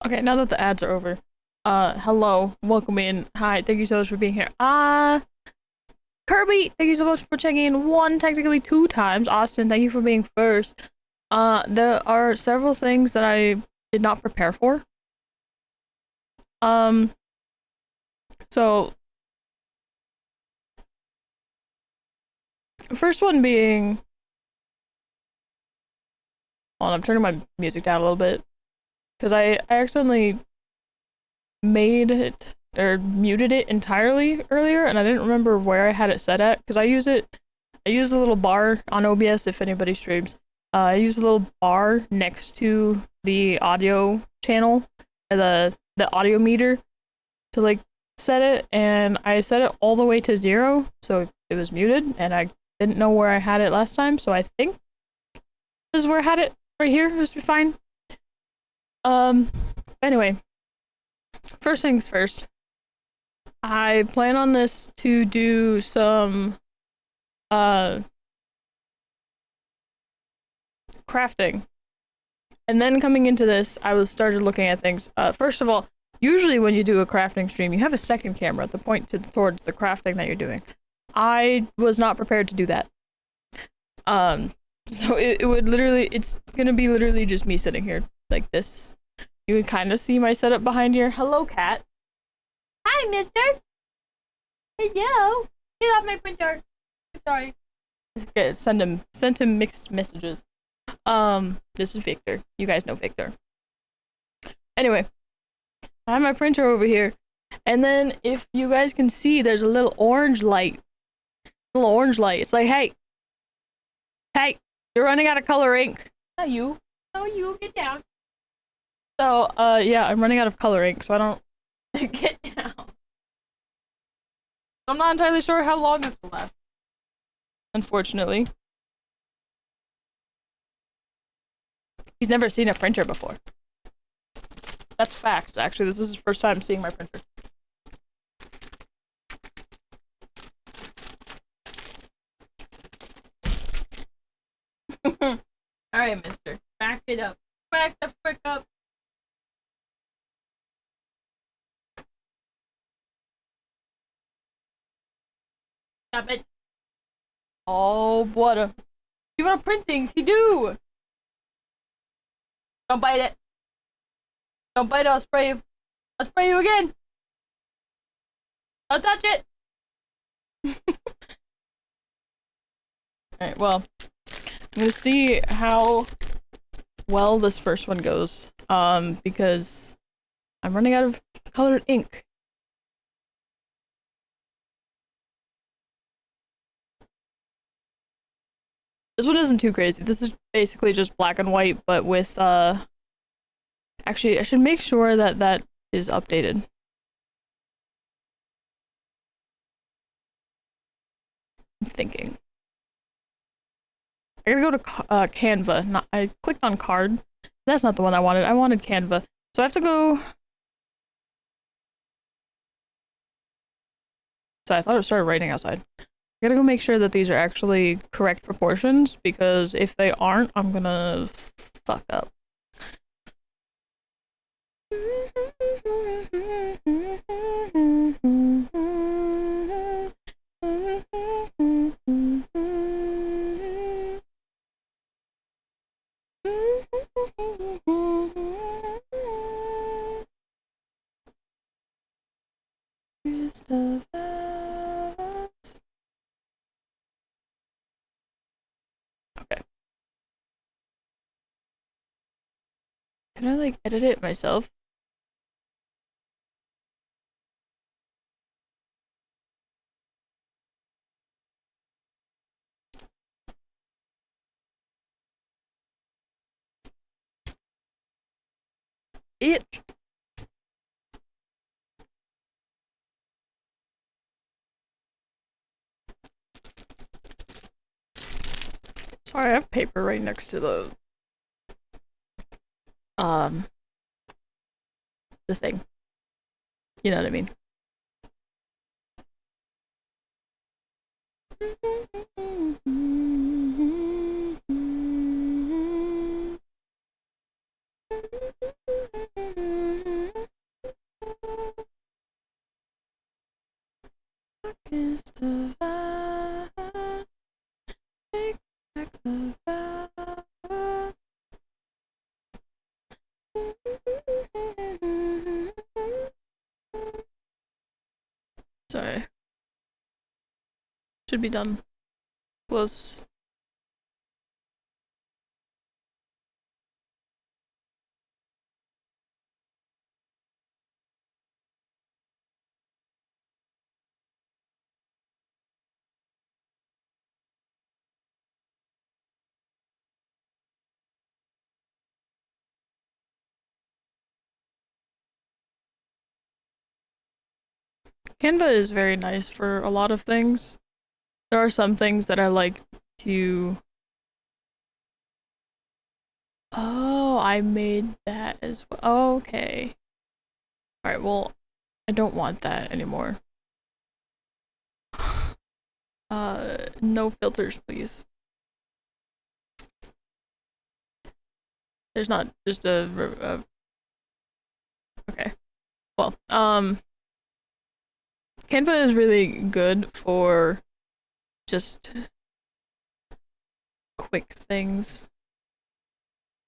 Okay, now that the ads are over, hello, welcome in. Hi, thank you so much for being here. Kirby, thank you so much for checking in one, technically two times. Austin, thank you for being first. There are several things that I did not prepare for. Um, so first one being, hold on, I'm turning my music down a little bit because I accidentally made it or muted it entirely earlier, and I didn't remember where I had it set at because I use the little bar on OBS if anybody streams. I use a little bar next to the audio channel, the audio meter to like set it, and I set it all the way to 0, so it was muted, and I didn't know where I had it last time, so I think this is where I had it right here. This would be fine. Anyway, first things first. I plan on this to do some crafting. And then coming into this, I was started looking at things. First of all, usually when you do a crafting stream, you have a second camera to point towards the crafting that you're doing. I was not prepared to do that. So it would literally, it's gonna be literally just me sitting here like this. You can kind of see my setup behind here. Hello, cat. Hi, mister. Hello. Get off my printer. Sorry. Okay, send him mixed messages. This is Victor. You guys know Victor. Anyway, I have my printer over here, and then if you guys can see, there's a little orange light. It's like, hey, you're running out of color ink. Not you. No, you get down. So, yeah, I'm running out of color ink, so I don't get down. I'm not entirely sure how long this will last. Unfortunately. He's never seen a printer before. That's facts, actually. This is his first time seeing my printer. Alright, mister. Back it up. Back the frick up. Stop it. Oh, what a... You wanna print things? You do! Don't bite it. Don't bite it, I'll spray you. I'll spray you again. Don't touch it. Alright, well. I'm gonna see how well this first one goes. Because I'm running out of colored ink. This one isn't too crazy. This is basically just black and white, but with, actually, I should make sure that that is updated. I'm thinking. I gotta go to Canva. I clicked on card. That's not the one I wanted. I wanted Canva. So I have to go... So I thought it started raining outside. I gotta go make sure that these are actually correct proportions, because if they aren't, I'm gonna fuck up. Okay. Can I like edit it myself? It. Sorry, I have paper right next to the thing. You know what I mean? divine. Take back the power. Sorry. Should be done. Close. Canva is very nice for a lot of things. There are some things that I like to... Oh, I made that as well. Oh, okay. Alright, well, I don't want that anymore. No filters, please. There's not just a okay. Well, Canva is really good for just quick things.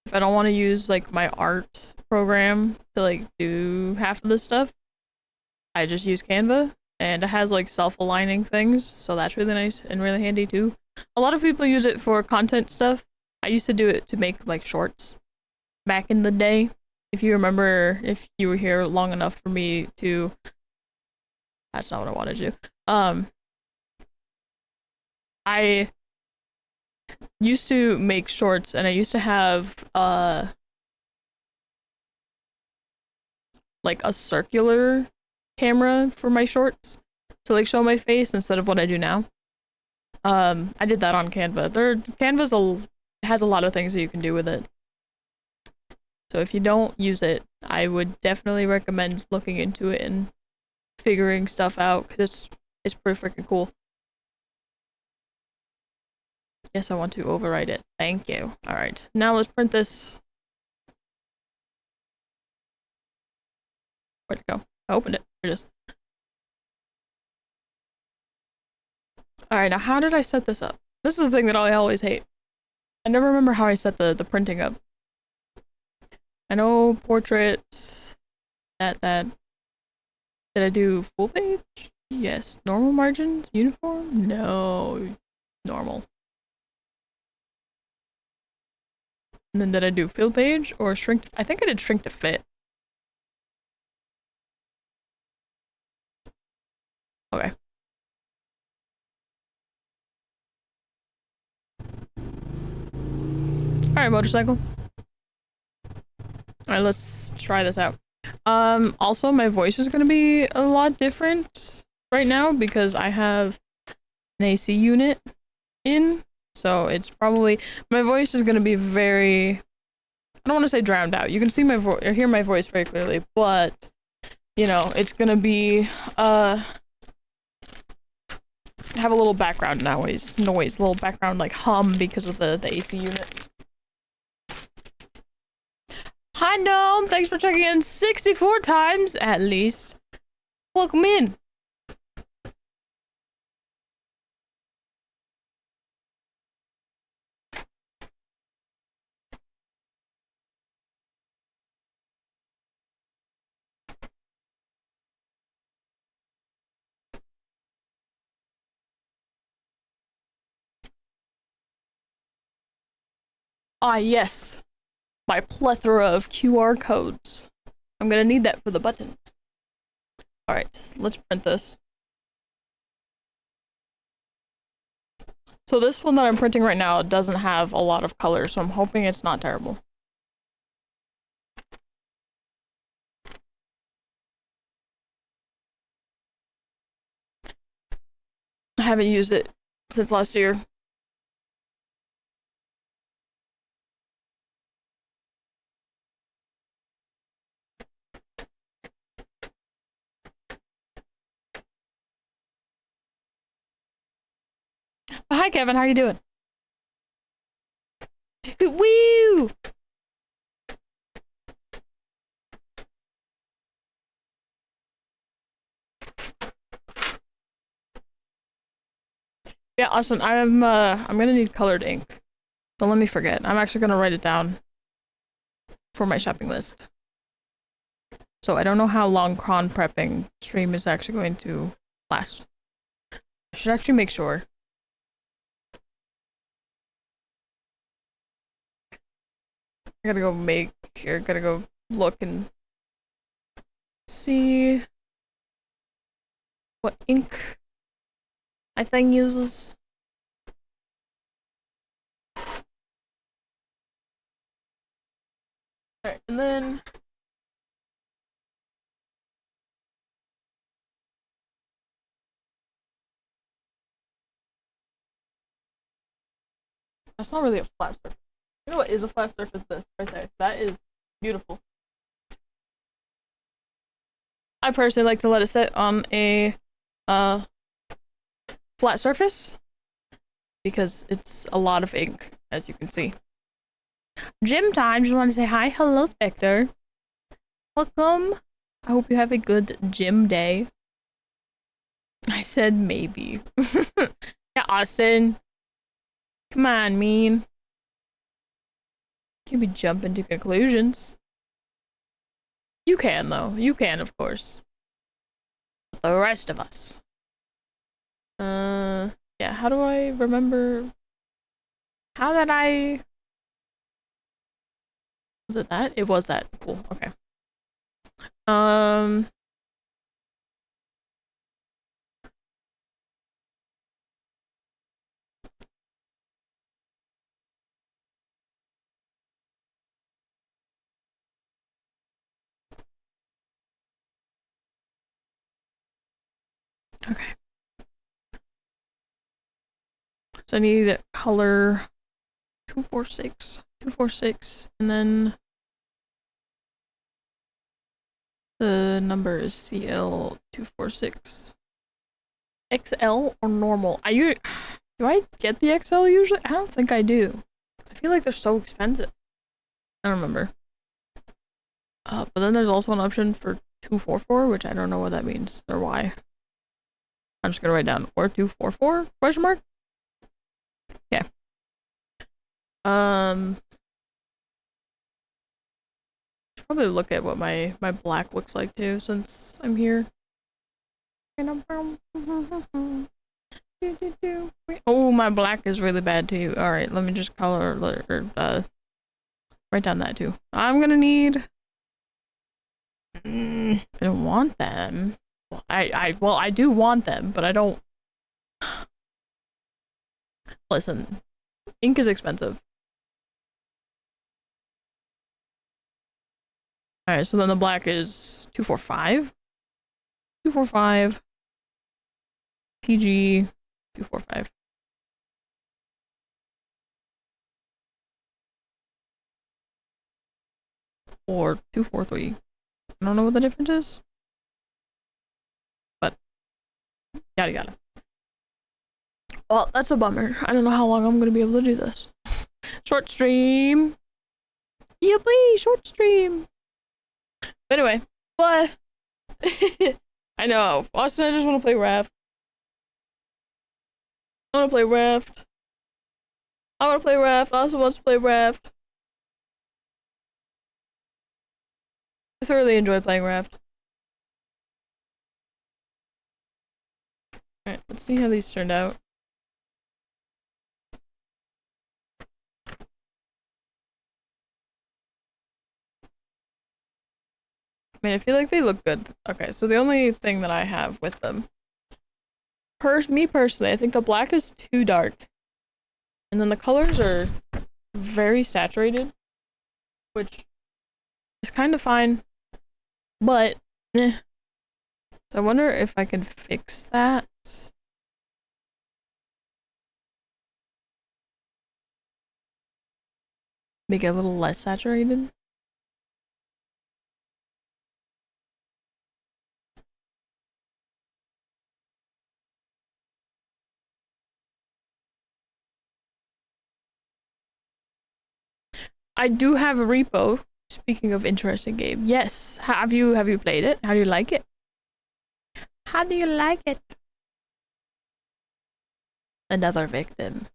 If I don't want to use like my art program to like do half of this stuff, I just use Canva, and it has like self-aligning things, so that's really nice and really handy too. A lot of people use it for content stuff. I used to do it to make like shorts back in the day. If you remember, if you were here long enough for me to... That's not what I wanted to do. I used to make shorts, and I used to have like a circular camera for my shorts to like show my face instead of what I do now. I did that on Canva. Canva's has a lot of things that you can do with it. So if you don't use it, I would definitely recommend looking into it and figuring stuff out, because it's pretty freaking cool. Yes, I want to overwrite it. Thank you. Alright, now let's print this. Where'd it go? I opened it. Here it is. Alright, now how did I set this up? This is the thing that I always hate. I never remember how I set the printing up. I know portraits, that. Did I do full page? Yes. Normal margins? Uniform? No. Normal. And then did I do fill page or shrink? I think I did shrink to fit. Okay. Alright, motorcycle. Alright, let's try this out. Also my voice is gonna be a lot different right now because I have an AC unit in, so it's probably... My voice is gonna be very... I don't want to say drowned out. You can see my voice or hear my voice very clearly, but you know, it's gonna be have a little background noise, little background like hum because of the AC unit. Hi Gnome, thanks for checking in 64 times at least. Welcome in. Ah yes, my plethora of QR codes. I'm gonna need that for the buttons. Alright, let's print this. So this one that I'm printing right now doesn't have a lot of colors, so I'm hoping it's not terrible. I haven't used it since last year. Hi Kevin, how are you doing? Woo! Yeah, Austin, I'm gonna need colored ink. So let me forget. I'm actually gonna write it down for my shopping list. So I don't know how long cron prepping stream is actually going to last. I should actually make sure. I gotta go look and see what ink my thing uses. Alright, and then that's not really a flat surface. You know what is a flat surface? This right there. That is beautiful. I personally like to let it sit on a flat surface because it's a lot of ink, as you can see. Gym time. Just want to say hi. Hello, Spectre. Welcome. I hope you have a good gym day. I said maybe. Yeah, Austin. Come on, mean. Can't be jumping to conclusions. You can, though. You can, of course. But the rest of us. Yeah, how do I remember? How did I... Was it that? It was that. Cool, okay. Okay. So I need color 246, 246, and then the number is CL246. XL or normal? Do I get the XL usually? I don't think I do. I feel like they're so expensive. I don't remember. But then there's also an option for 244, which I don't know what that means or why. I'm just gonna write down or 244 question mark. Yeah. Should probably look at what my black looks like too, since I'm here. Oh, my black is really bad too. All right, let me just color or write down that too. I'm gonna need. I don't want them. Well, I do want them, but I don't. Listen, ink is expensive. All right, so then the black is 245. 245. PG 245. Or 243. I don't know what the difference is. But yada yada. Well, that's a bummer. I don't know how long I'm gonna be able to do this. Short stream. Yippee, short stream. But anyway, but I know. Austin, I just want to play Raft. I want to play Raft. I want to play Raft. Austin wants to play Raft. I thoroughly enjoy playing Raft. Alright, let's see how these turned out. I mean, I feel like they look good. Okay, so the only thing that I have with them, me personally, I think the black is too dark. And then the colors are very saturated, which is kind of fine, but eh. So I wonder if I can fix that. Make it a little less saturated. I do have a repo. Speaking of interesting game, yes. Have you played it? How do you like it? How do you like it? Another victim.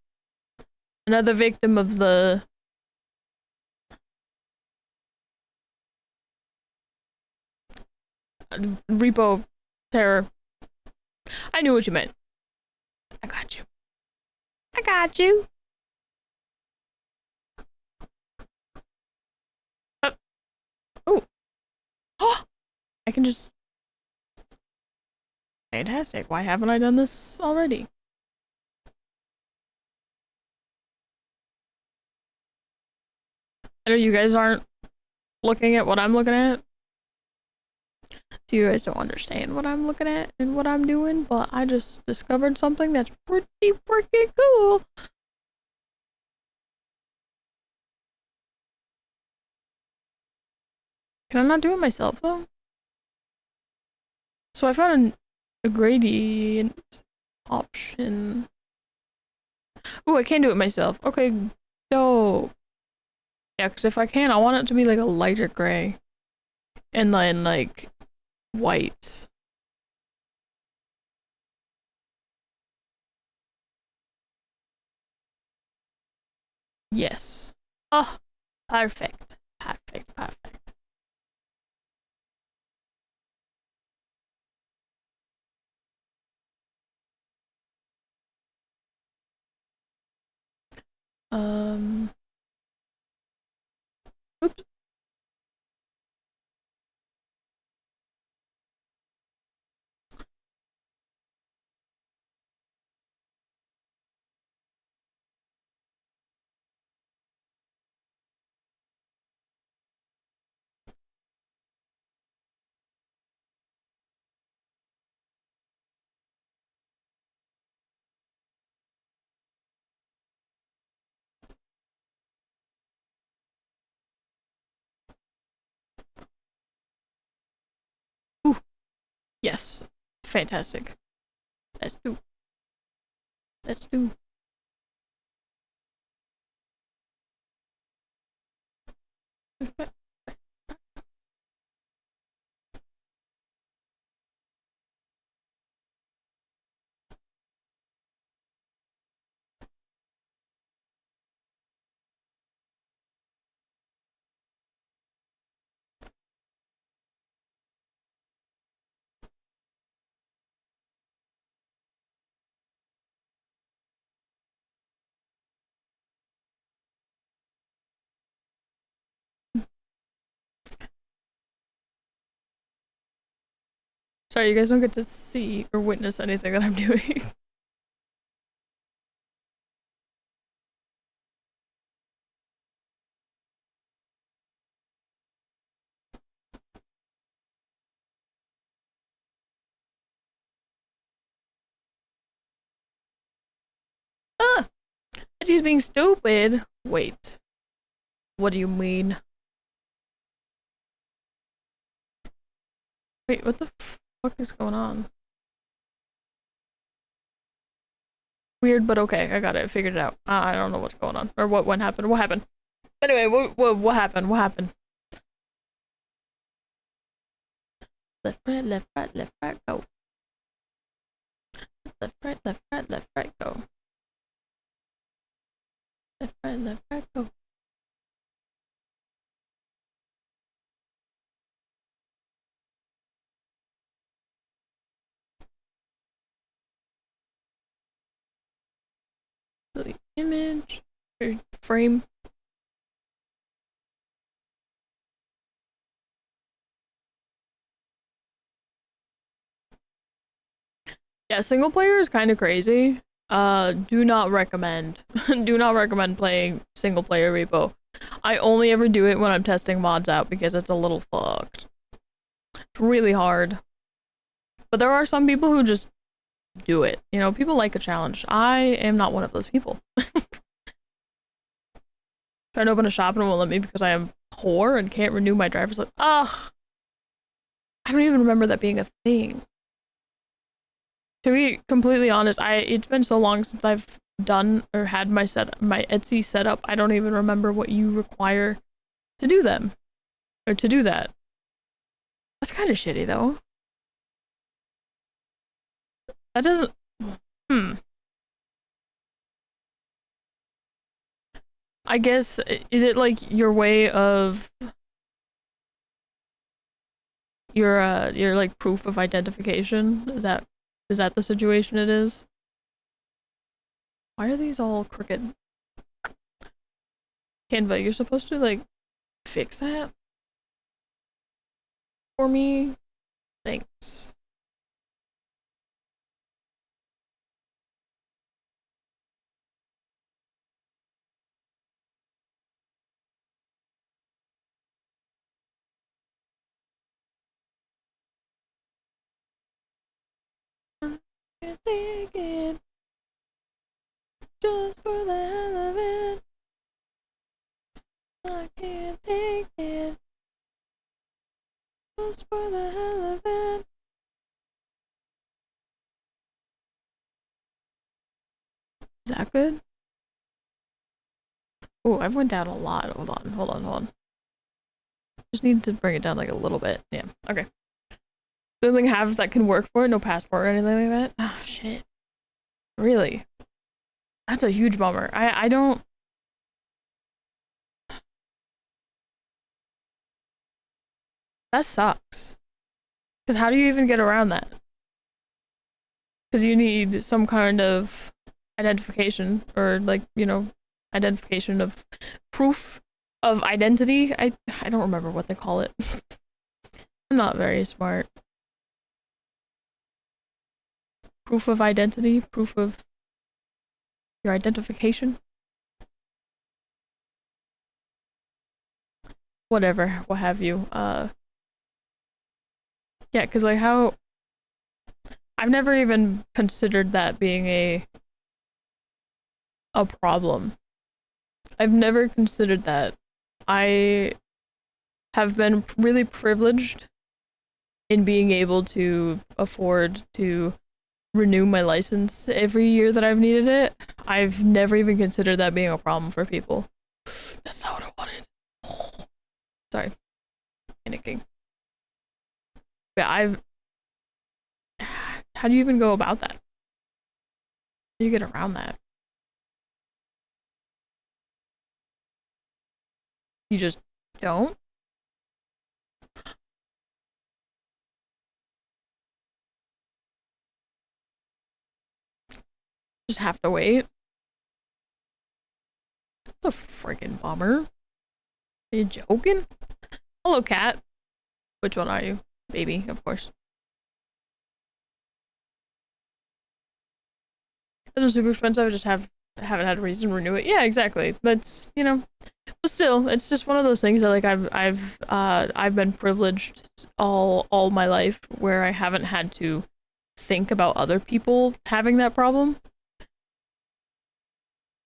Another victim of the repo terror. I knew what you meant. I got you. I got you. Oh. I can just... Fantastic. Why haven't I done this already? I know you guys aren't looking at what I'm looking at. So you guys don't understand what I'm looking at and what I'm doing, but I just discovered something that's pretty freaking cool. Can I not do it myself though? So I found a gradient option. Ooh, I can do it myself. Okay, dope. Yeah, because if I can, I want it to be like a lighter gray. And then like white. Yes. Oh, perfect. Perfect, perfect. Oops. Ooh, yes. Fantastic. Let's do. Let's do. Sorry, you guys don't get to see or witness anything that I'm doing. Ah! She's being stupid. Wait. What do you mean? Wait, what the fuck is going on? Weird, but okay. I got it. I figured it out. I don't know what's going on. Or what happened. What happened? Anyway, what happened? What happened? Left, right, go. Left, right, go. Left, right, go. The image or frame. Yeah, single player is kind of crazy. Do not recommend. Do not recommend playing single player repo. I only ever do it when I'm testing mods out because it's a little fucked. It's really hard. But there are some people who just do it. You know, people like a challenge. I am not one of those people. Trying to open a shop and it won't let me because I am poor and can't renew my driver's license. Ugh. I don't even remember that being a thing. To be completely honest, it's been so long since I've done or had my Etsy set up. I don't even remember what you require to do them or to do that. That's kind of shitty though. That doesn't. I guess, is it like your way of your like proof of identification? Is that the situation it is? Why are these all crooked? Canva, you're supposed to like fix that for me? Thanks. I can't take it just for the hell of it. I can't take it just for the hell of it. Is that good? Oh, I've went down a lot. Hold on. Just need to bring it down like a little bit. Yeah, okay. Something have that can work for it, no passport or anything like that? Ah, shit. Really? That's a huge bummer. I don't... That sucks. Because how do you even get around that? Because you need some kind of identification, or like, you know, identification of proof of identity. I don't remember what they call it. I'm not very smart. Proof of identity, proof of your identification. Whatever, what have you. Yeah, because like how... I've never even considered that being a problem. I've never considered that. I have been really privileged in being able to afford to renew my license every year that I've needed it. I've never even considered that being a problem for people. That's not what I wanted. Oh. Sorry. Panicking. Yeah, how do you even go about that? How do you get around that? You just don't? Just have to wait? That's a freaking bummer. Are you joking? Hello, cat. Which one are you? Baby, of course. This is super expensive. I just haven't had a reason to renew it. Yeah, exactly. That's, you know, but still, it's just one of those things that like I've been privileged all my life where I haven't had to think about other people having that problem,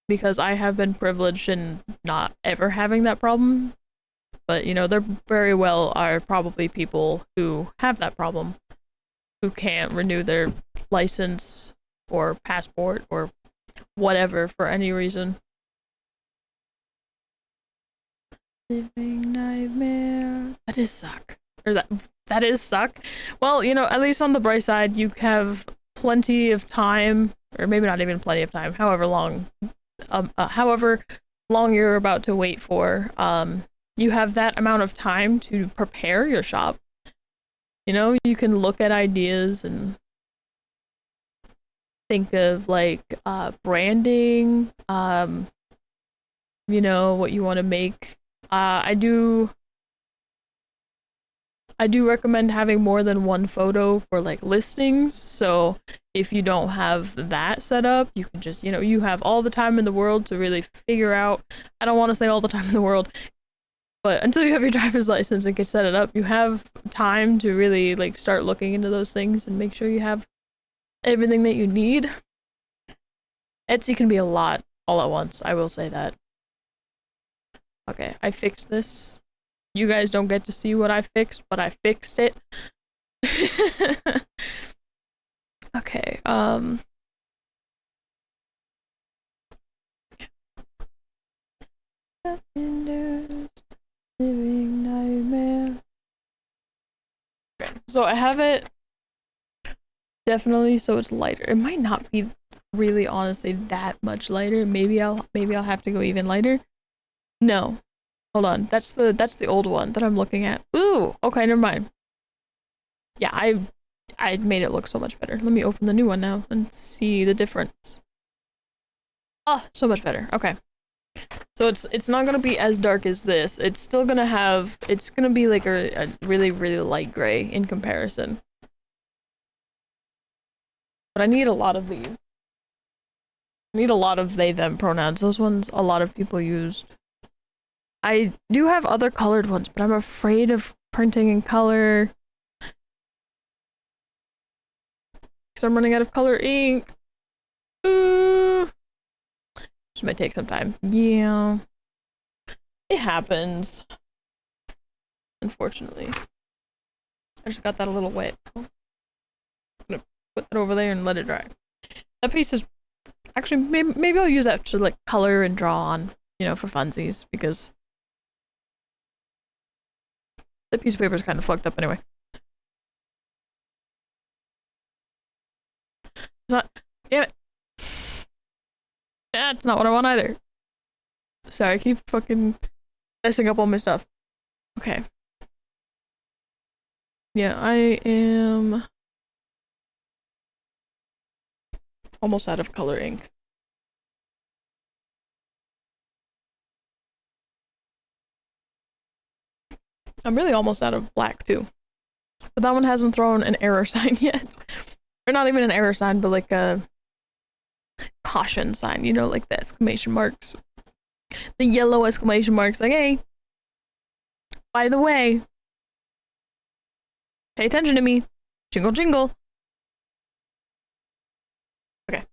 because I have been privileged in not ever having that problem. But you know, there very well are probably people who have that problem, who can't renew their license or passport or whatever for any reason. Living nightmare. That is suck. Or that is suck. Well, you know, at least on the bright side, you have plenty of time, or maybe not even plenty of time, however long you're about to wait for. You have that amount of time to prepare your shop. You know, you can look at ideas and think of like branding, you know, what you want to make. I do recommend having more than one photo for like listings. So if you don't have that set up, you can just, you know, you have all the time in the world to really figure out. I don't want to say all the time in the world, but until you have your driver's license and can set it up, you have time to really like start looking into those things and make sure you have everything that you need. Etsy can be a lot all at once, I will say that. Okay, I fixed this. You guys don't get to see what I fixed, but I fixed it. Okay, living nightmare. Okay, so I have it definitely so it's lighter. It might not be really honestly that much lighter. Maybe I'll have to go even lighter. No. Hold on. That's the old one that I'm looking at. Ooh, okay, never mind. Yeah, I made it look so much better. Let me open the new one now and see the difference. Oh, so much better. Okay. So it's not gonna be as dark as this. It's still gonna have, it's gonna be like a really, really light gray in comparison. But I need a lot of these. I need a lot of they, them pronouns. Those ones a lot of people used. I do have other colored ones, but I'm afraid of printing in color. Because I'm running out of color ink. Ooh. This might take some time. Yeah. It happens. Unfortunately. I just got that a little wet. I'm gonna put that over there and let it dry. That piece is... Actually, maybe I'll use that to, like, color and draw on, you know, for funsies, because that piece of paper is kind of fucked up anyway. It's not... Damn it. That's not what I want either. Sorry, I keep fucking messing up all my stuff. Okay. Yeah, I am almost out of color ink. I'm really almost out of black too. But that one hasn't thrown an error sign yet. Or not even an error sign, but like a caution sign, you know, like the exclamation marks. The yellow exclamation marks, like, hey, by the way, pay attention to me. Jingle jingle. Okay.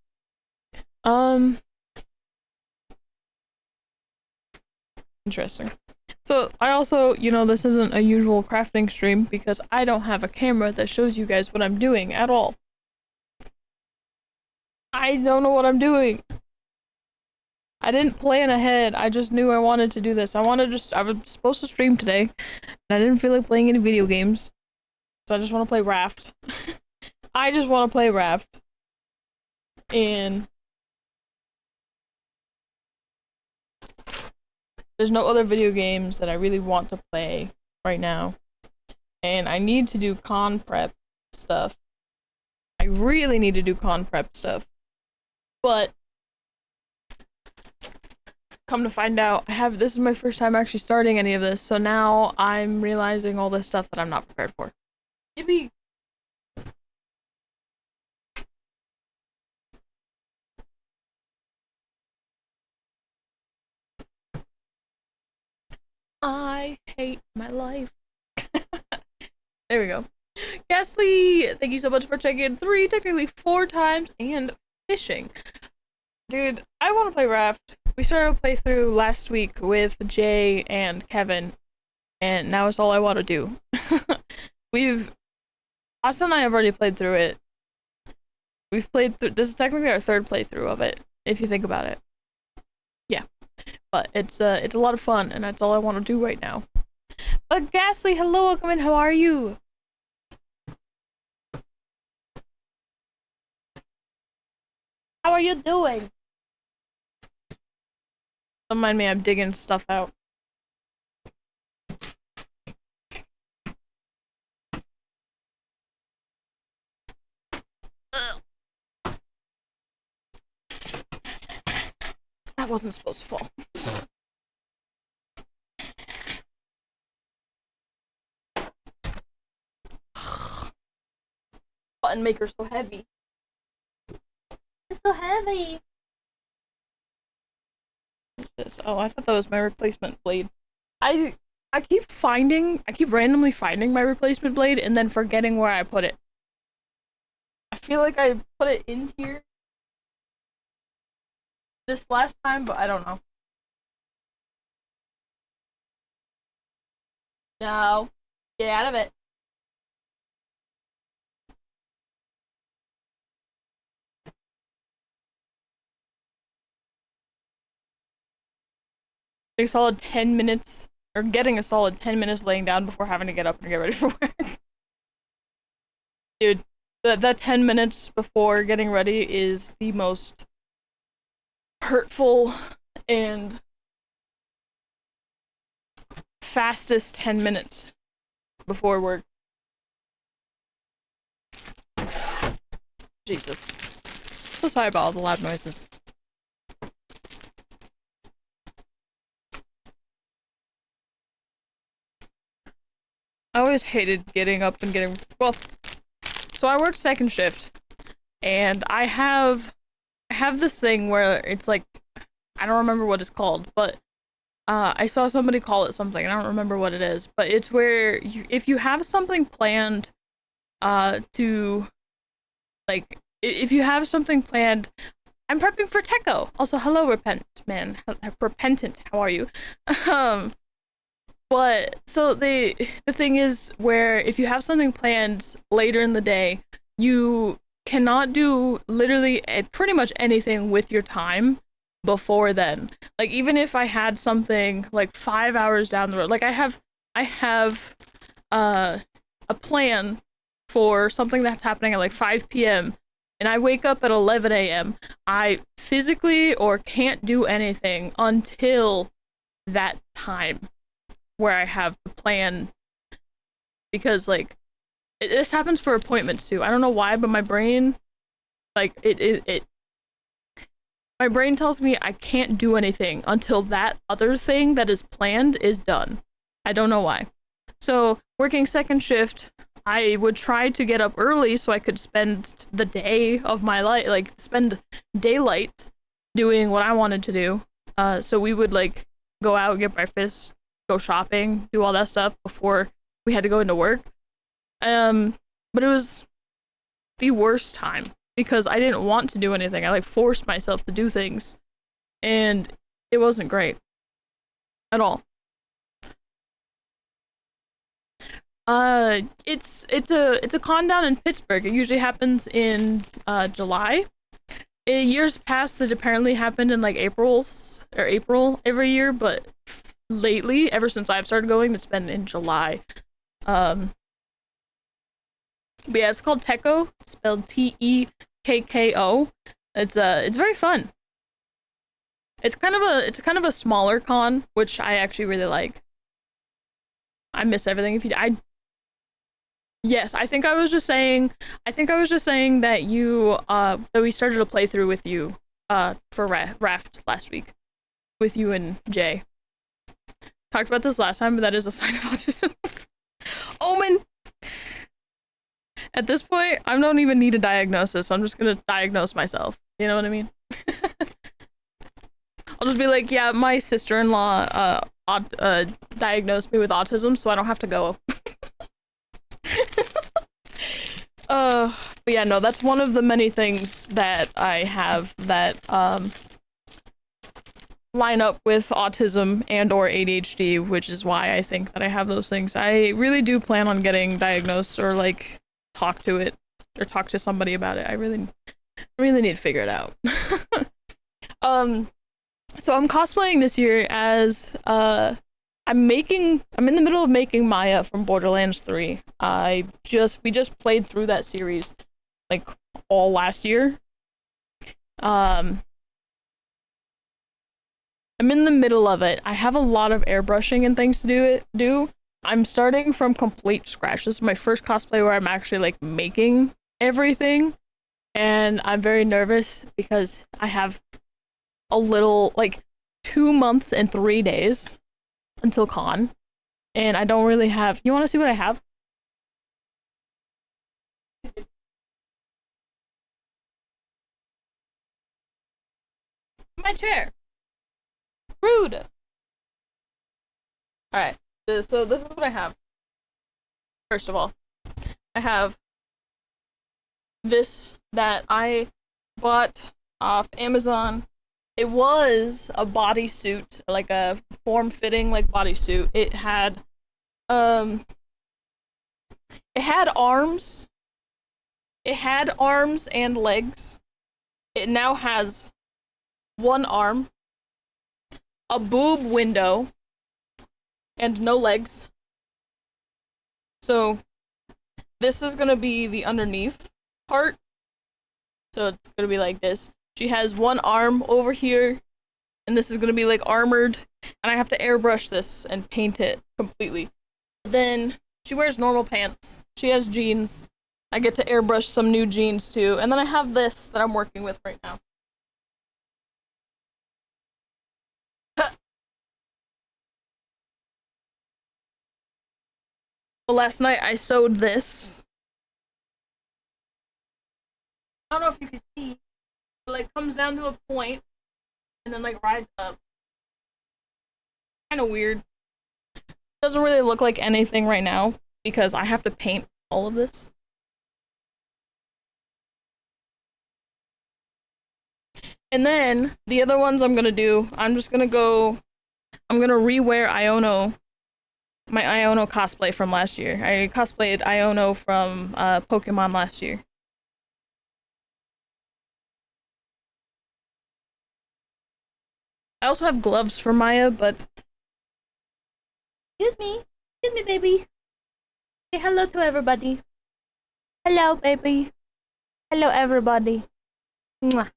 Interesting. So I also, you know, this isn't a usual crafting stream because I don't have a camera that shows you guys what I'm doing at all. I don't know what I'm doing. I didn't plan ahead. I just knew I wanted to do this. I was supposed to stream today, and I didn't feel like playing any video games. So I just want to play Raft. I just want to play Raft. And there's no other video games that I really want to play right now. And I need to do con prep stuff. I really need to do con prep stuff. But come to find out, this is my first time actually starting any of this, so now I'm realizing all this stuff that I'm not prepared for. Yippee! I hate my life. There we go. Ghastly, thank you so much for checking 3, technically 4 times, and fishing. Dude, I want to play Raft. We started a playthrough last week with Jay and Kevin, and now it's all I want to do. Austin and I have already played through it. We've played through, this is technically our 3rd playthrough of it, if you think about it. Yeah. But it's a lot of fun, and that's all I want to do right now. But Ghastly, hello, welcome in, how are you? How are you doing? Don't mind me, I'm digging stuff out. Ugh. That wasn't supposed to fall. Button maker's so heavy. It's so heavy. What's this? Oh, I thought that was my replacement blade. I keep randomly finding my replacement blade and then forgetting where I put it. I feel like I put it in here this last time, but I don't know. No. Get out of it. A solid 10 minutes, or getting a solid 10 minutes laying down before having to get up and get ready for work. Dude, that 10 minutes before getting ready is the most hurtful and fastest 10 minutes before work. Jesus. So sorry about all the loud noises. I always hated getting up and getting... Well, so I work second shift, and I have this thing where it's like... I don't remember what it's called, but I saw somebody call it something, and I don't remember what it is, but it's where if you have something planned to... Like, if you have something planned... I'm prepping for Techo! Also, hello, Repentant, how are you? But, so the thing is where if you have something planned later in the day, you cannot do literally pretty much anything with your time before then. Like, even if I had something like 5 hours down the road, like I have a plan for something that's happening at like 5 p.m. and I wake up at 11 a.m., I physically or can't do anything until that time where I have the plan, because like this happens for appointments too. I don't know why, but my brain, like my brain tells me I can't do anything until that other thing that is planned is done. I don't know why. So working second shift, I would try to get up early so I could spend the day of my life, like spend daylight doing what I wanted to do. So we would like go out, get breakfast, go shopping, do all that stuff before we had to go into work. But it was the worst time because I didn't want to do anything. I like forced myself to do things, and it wasn't great at all. It's a con down in Pittsburgh. It usually happens in July. Years past that apparently happened in like April every year, but lately, ever since I've started going, it's been in July. But yeah, it's called Techo, spelled Tekko. It's very fun. It's kind of a smaller con, which I actually really like. I miss everything. Yes, I think I was just saying that that we started a playthrough with you for Raft last week with you and Jay. Talked about this last time, but that is a sign of autism. Omen! At this point, I don't even need a diagnosis. I'm just gonna diagnose myself. You know what I mean? I'll just be like, yeah, my sister-in-law diagnosed me with autism, so I don't have to go. But yeah, no, that's one of the many things that I have that line up with autism and or ADHD, which is why I think that I have those things. I really do plan on getting diagnosed or like talk to somebody about it. I really need to figure it out. So I'm cosplaying this year as I'm in the middle of making Maya from Borderlands 3. We just played through that series like all last year. I'm in the middle of it. I have a lot of airbrushing and things to do. I'm starting from complete scratch. This is my first cosplay where I'm actually like making everything, and I'm very nervous because I have a little like 2 months and 3 days until con, and I don't really have... You want to see what I have? My chair. Rude. Alright, so this is what I have. First of all, I have this that I bought off Amazon. It was a bodysuit, like a form-fitting like bodysuit. It had arms. It had arms and legs. It now has one arm, a boob window, and no legs. So this is gonna be the underneath part. So it's gonna be like this. She has one arm over here, and this is gonna be like armored, and I have to airbrush this and paint it completely. Then she wears normal pants. She has jeans. I get to airbrush some new jeans too. And then I have this that I'm working with right now. But last night I sewed this. I don't know if you can see, but like comes down to a point and then like rides up. Kind of weird. Doesn't really look like anything right now because I have to paint all of this. And then the other ones I'm gonna do, I'm gonna rewear Iono, my Iono cosplay from last year. I cosplayed Iono from Pokemon last year. I also have gloves for Maya, but excuse me, baby. Say hello to everybody. Hello, baby. Hello, everybody. Mwah.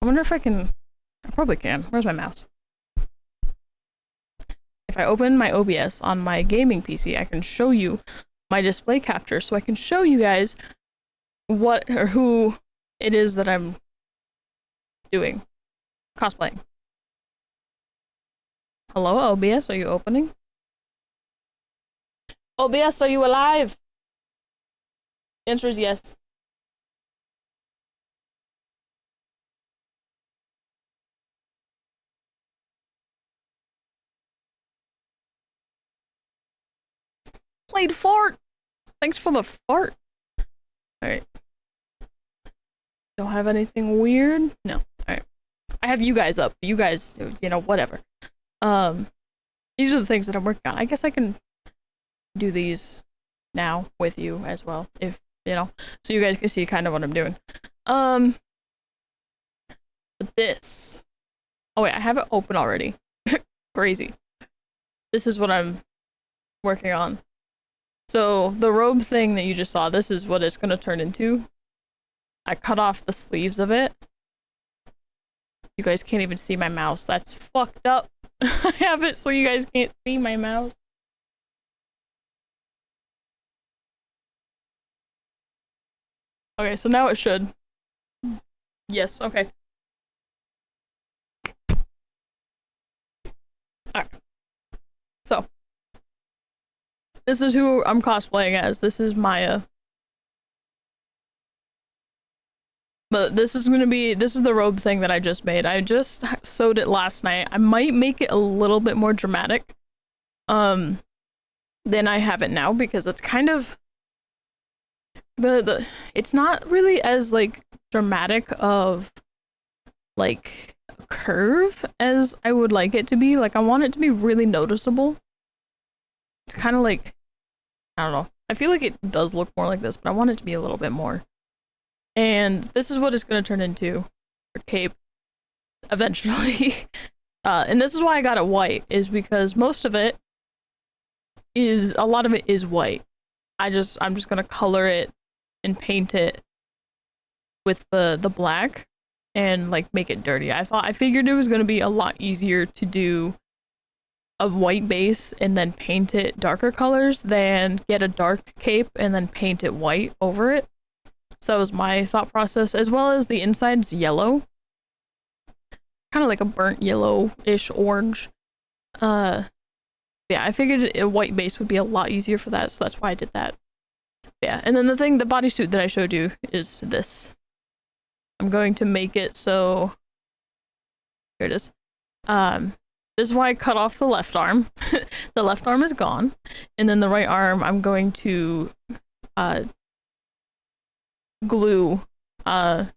I wonder if I can. I probably can. Where's my mouse? If I open my OBS on my gaming PC, I can show you my display capture, so I can show you guys what or who it is that I'm doing cosplaying. Hello, OBS, are you opening? OBS, are you alive? The answer is yes. Played fart. Thanks for the fart. Alright. Don't have anything weird? No. Alright. I have you guys up. You guys, you know, whatever. These are the things that I'm working on. I guess I can do these now with you as well, if, you know, so you guys can see kind of what I'm doing. But this. Oh wait, I have it open already. Crazy. This is what I'm working on. So the robe thing that you just saw, this is what it's gonna turn into. I cut off the sleeves of it. You guys can't even see my mouse. That's fucked up. I have it so you guys can't see my mouse. Okay, so now it should. Yes, okay. Alright. So. This is who I'm cosplaying as. This is Maya. But this is the robe thing that I just made. I just sewed it last night. I might make it a little bit more dramatic than I have it now, because it's kind of it's not really as like dramatic of like a curve as I would like it to be. Like I want it to be really noticeable. It's kind of like, I don't know. I feel like it does look more like this, but I want it to be a little bit more. And this is what it's going to turn into for Cape eventually. And this is why I got it white, is because most of it is, a lot of it is white. I'm just going to color it and paint it with the black and like make it dirty. I figured it was going to be a lot easier to do a white base and then paint it darker colors than get a dark cape and then paint it white over it. So that was my thought process, as well as the inside's yellow. Kind of like a burnt yellow-ish orange. Yeah, I figured a white base would be a lot easier for that, so that's why I did that. Yeah, and then the bodysuit that I showed you is this. I'm going to make it so... Here it is. This is why I cut off the left arm. The left arm is gone. And then the right arm, I'm going to glue armor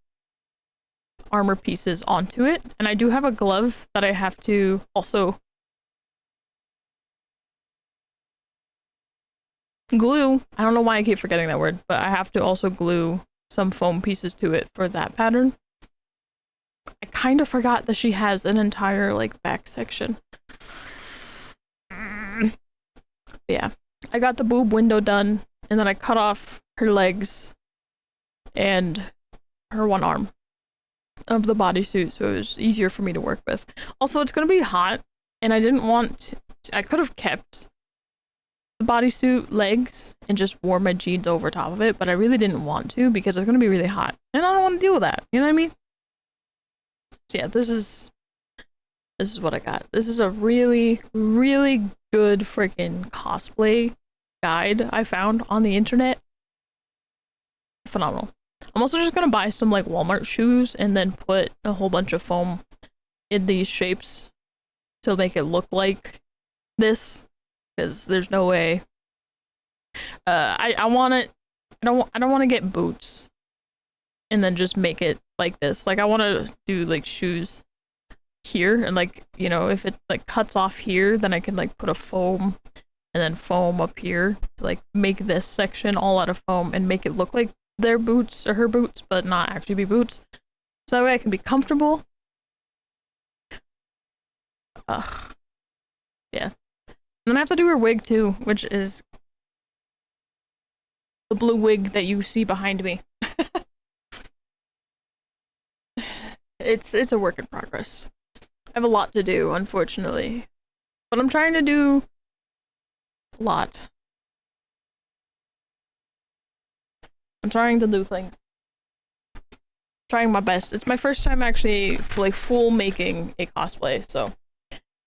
pieces onto it. And I do have a glove that I have to also glue. I don't know why I keep forgetting that word, but I have to also glue some foam pieces to it for that pattern. I kind of forgot that she has an entire like back section. Yeah, I got the boob window done, and then I cut off her legs and her one arm. of the bodysuit, so it was easier for me to work with. Also, it's gonna be hot, and I didn't want I could have kept the bodysuit legs and just wore my jeans over top of it, but I really didn't want to because it's gonna be really hot, and I don't want to deal with that. You know what I mean? So yeah, this is what I got. This is a really, really good freaking cosplay guide I found on the internet. Phenomenal. I'm also just gonna buy some like Walmart shoes and then put a whole bunch of foam in these shapes to make it look like this, because there's no way. I want it. I don't want to get boots and then just make it like this. Like I want to do like shoes here, and like, you know, if it like cuts off here, then I can like put a foam and then foam up here to like make this section all out of foam and make it look like their boots or her boots, but not actually be boots. So that way I can be comfortable. Ugh. Yeah. And then I have to do her wig too, which is the blue wig that you see behind me. It's a work in progress. I have a lot to do, unfortunately. But I'm trying to do a lot. I'm trying to do things. Trying my best. It's my first time actually like full making a cosplay, so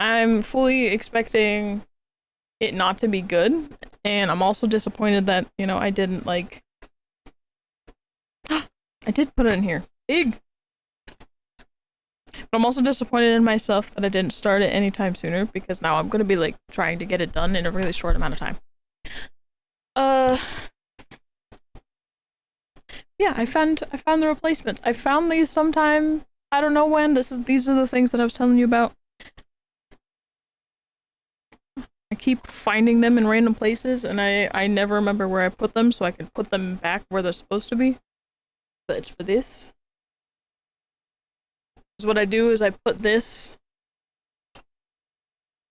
I'm fully expecting it not to be good, and I'm also disappointed that, you know, I didn't like I did put it in here. Big. But I'm also disappointed in myself that I didn't start it anytime sooner, because now I'm gonna be like trying to get it done in a really short amount of time. Yeah, I found the replacements. I found these sometime, I don't know when. These are the things that I was telling you about. I keep finding them in random places, and I never remember where I put them, so I can put them back where they're supposed to be. But it's for this. So what I do is I put this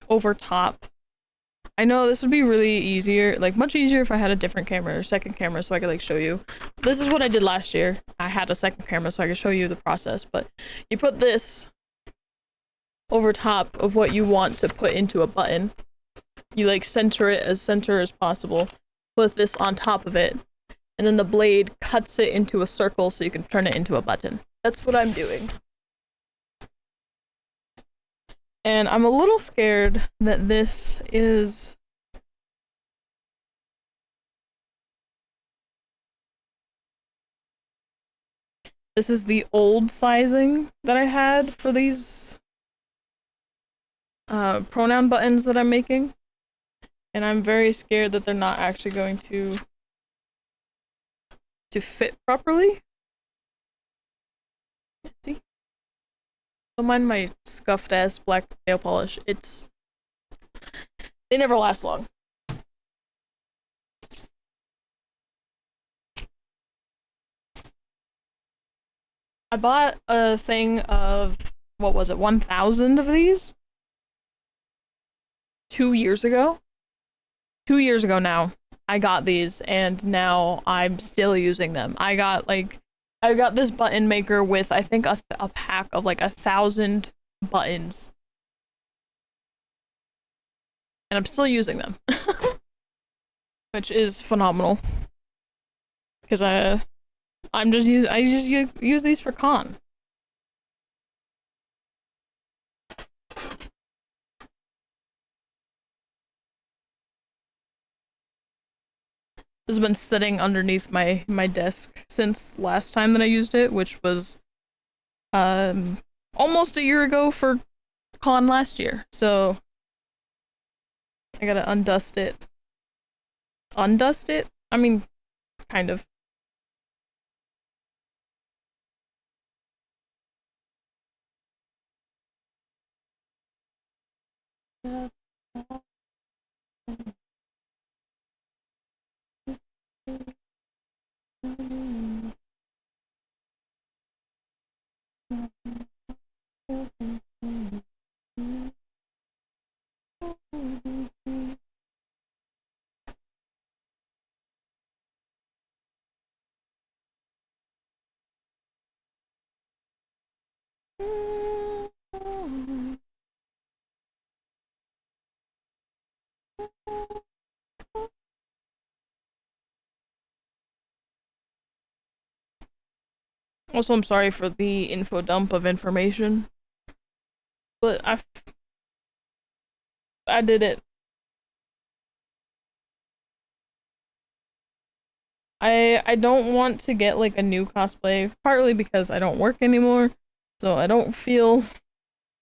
over top. I know this would be really easier, like much easier if I had a different camera or second camera so I could like show you. This is what I did last year. I had a second camera so I could show you the process, but you put this over top of what you want to put into a button. You like center it as possible, put this on top of it, and then the blade cuts it into a circle so you can turn it into a button. That's what I'm doing. And I'm a little scared that this is... This is the old sizing that I had for these pronoun buttons that I'm making. And I'm very scared that they're not actually going to fit properly. See? Don't mind my scuffed ass black nail polish. They never last long. I bought a thing of, what was it, 1,000 of these? 2 years ago? 2 years ago now, I got these, and now I'm still using them. I got this button maker with, I think, a pack of like 1,000 buttons. And I'm still using them. Which is phenomenal. Because I just use these for con. This has been sitting underneath my desk since last time that I used it, which was almost a year ago for con last year. So I gotta undust it. Undust it? I mean, kind of. Also, I'm sorry for the info dump of information, but I did it. I don't want to get like a new cosplay, partly because I don't work anymore, so I don't feel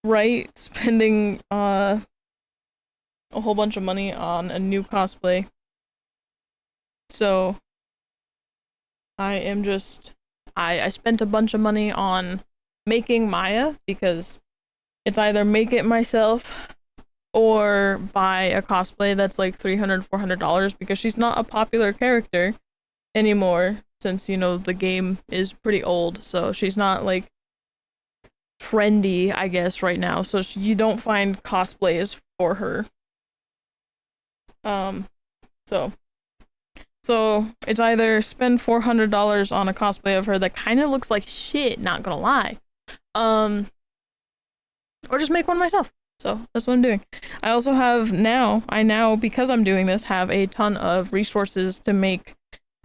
right spending a whole bunch of money on a new cosplay. So I am just I spent a bunch of money on making Maya because it's either make it myself or buy a cosplay that's like $300-$400 because she's not a popular character anymore since, you know, the game is pretty old, so she's not like trendy, I guess, right now. So you don't find cosplays for her. Um, so it's either spend $400 on a cosplay of her that kind of looks like shit, not gonna lie, um, or just make one myself. So that's what I'm doing. I also have I now, because I'm doing this, have a ton of resources to make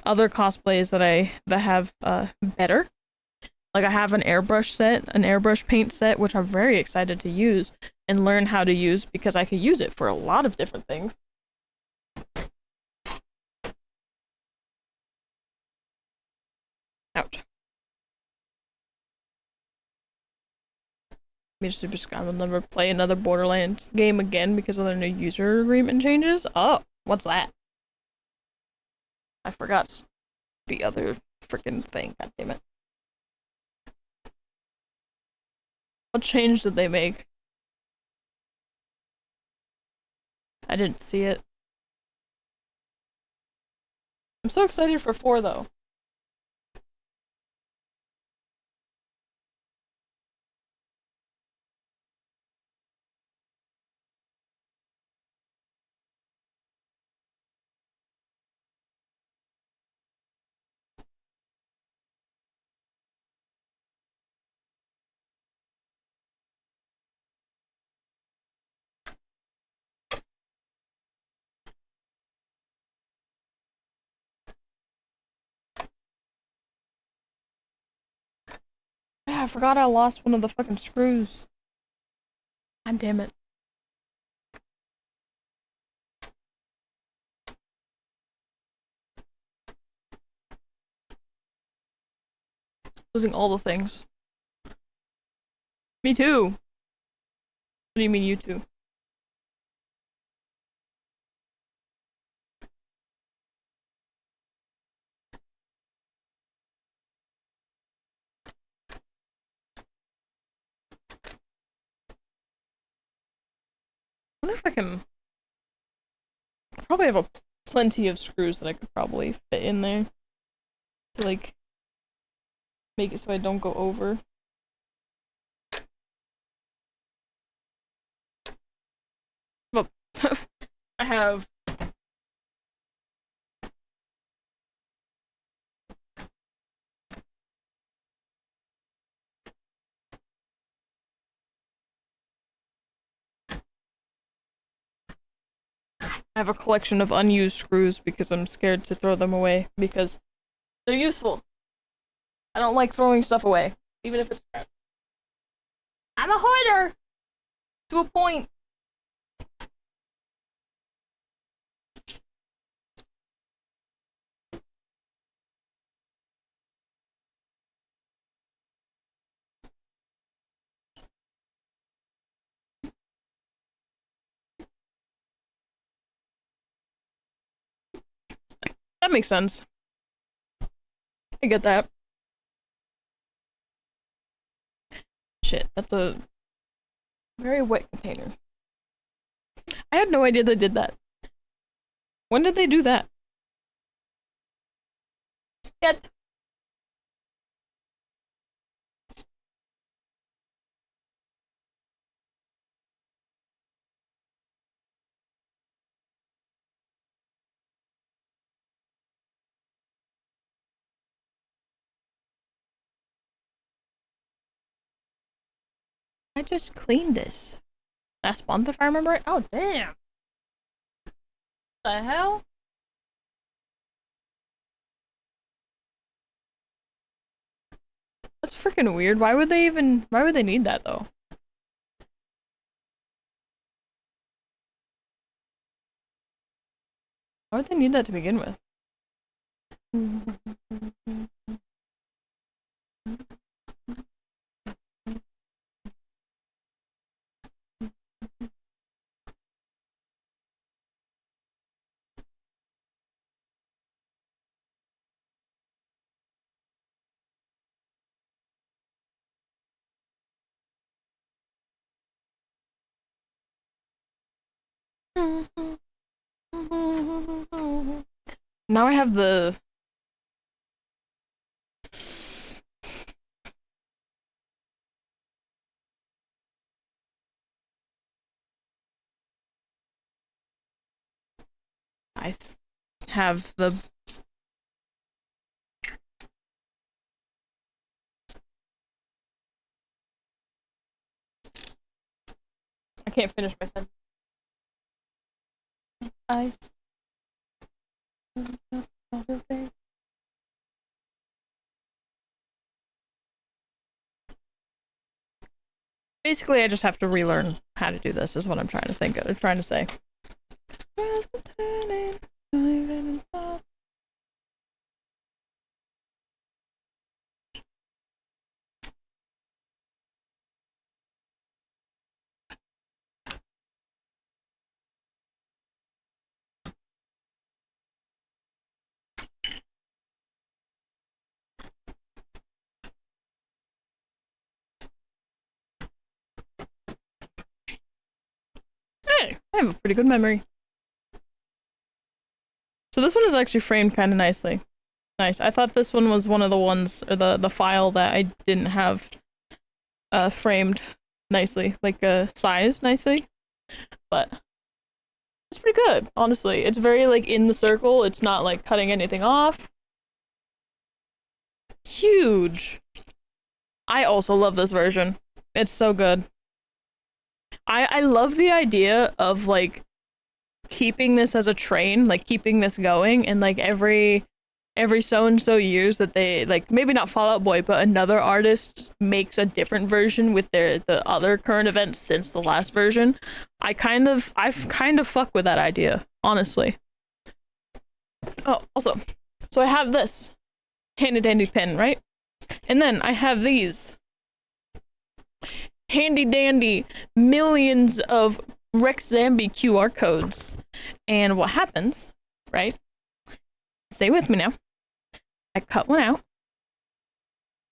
other cosplays that have better. Like I have an airbrush paint set, which I'm very excited to use and learn how to use because I could use it for a lot of different things. Ouch. I will never play another Borderlands game again because of the new user agreement changes. Oh, what's that? I forgot the other freaking thing. God damn it. What change did they make? I didn't see it. I'm so excited for 4 though. Yeah, I forgot I lost one of the fucking screws. God damn it. Losing all the things. Me too. What do you mean you too? I wonder if I can. I probably have plenty of screws that I could probably fit in there to like make it so I don't go over. But I have a collection of unused screws because I'm scared to throw them away because they're useful. I don't like throwing stuff away, even if it's crap. I'm a hoarder to a point. That makes sense. I get that. Shit, that's a very wet container. I had no idea they did that. When did they do that? Yet. I just cleaned this last month, if I remember right. Oh, damn. The hell? That's freaking weird. Why would they need that though? Why would they need that to begin with? Now I have the... I have the... I can't finish my sentence. Ice. Basically, I just have to relearn how to do this, is what I'm trying to think of, trying to say. Hey, I have a pretty good memory. So this one is actually framed kind of nicely. Nice. I thought this one was one of the ones, or the file that I didn't have framed nicely, like sized nicely. But it's pretty good, honestly. It's very like in the circle. It's not like cutting anything off. Huge. I also love this version. It's so good. I love the idea of like keeping this as a train, like keeping this going, and like every so and so years that they like, maybe not Fall Out Boy, but another artist makes a different version with the other current events since the last version. I kind of fuck with that idea, honestly. Oh, also, so I have this handy dandy pen, right? And then I have these handy dandy millions of Rex Zambi QR codes. And what happens, right? Stay with me now. I cut one out.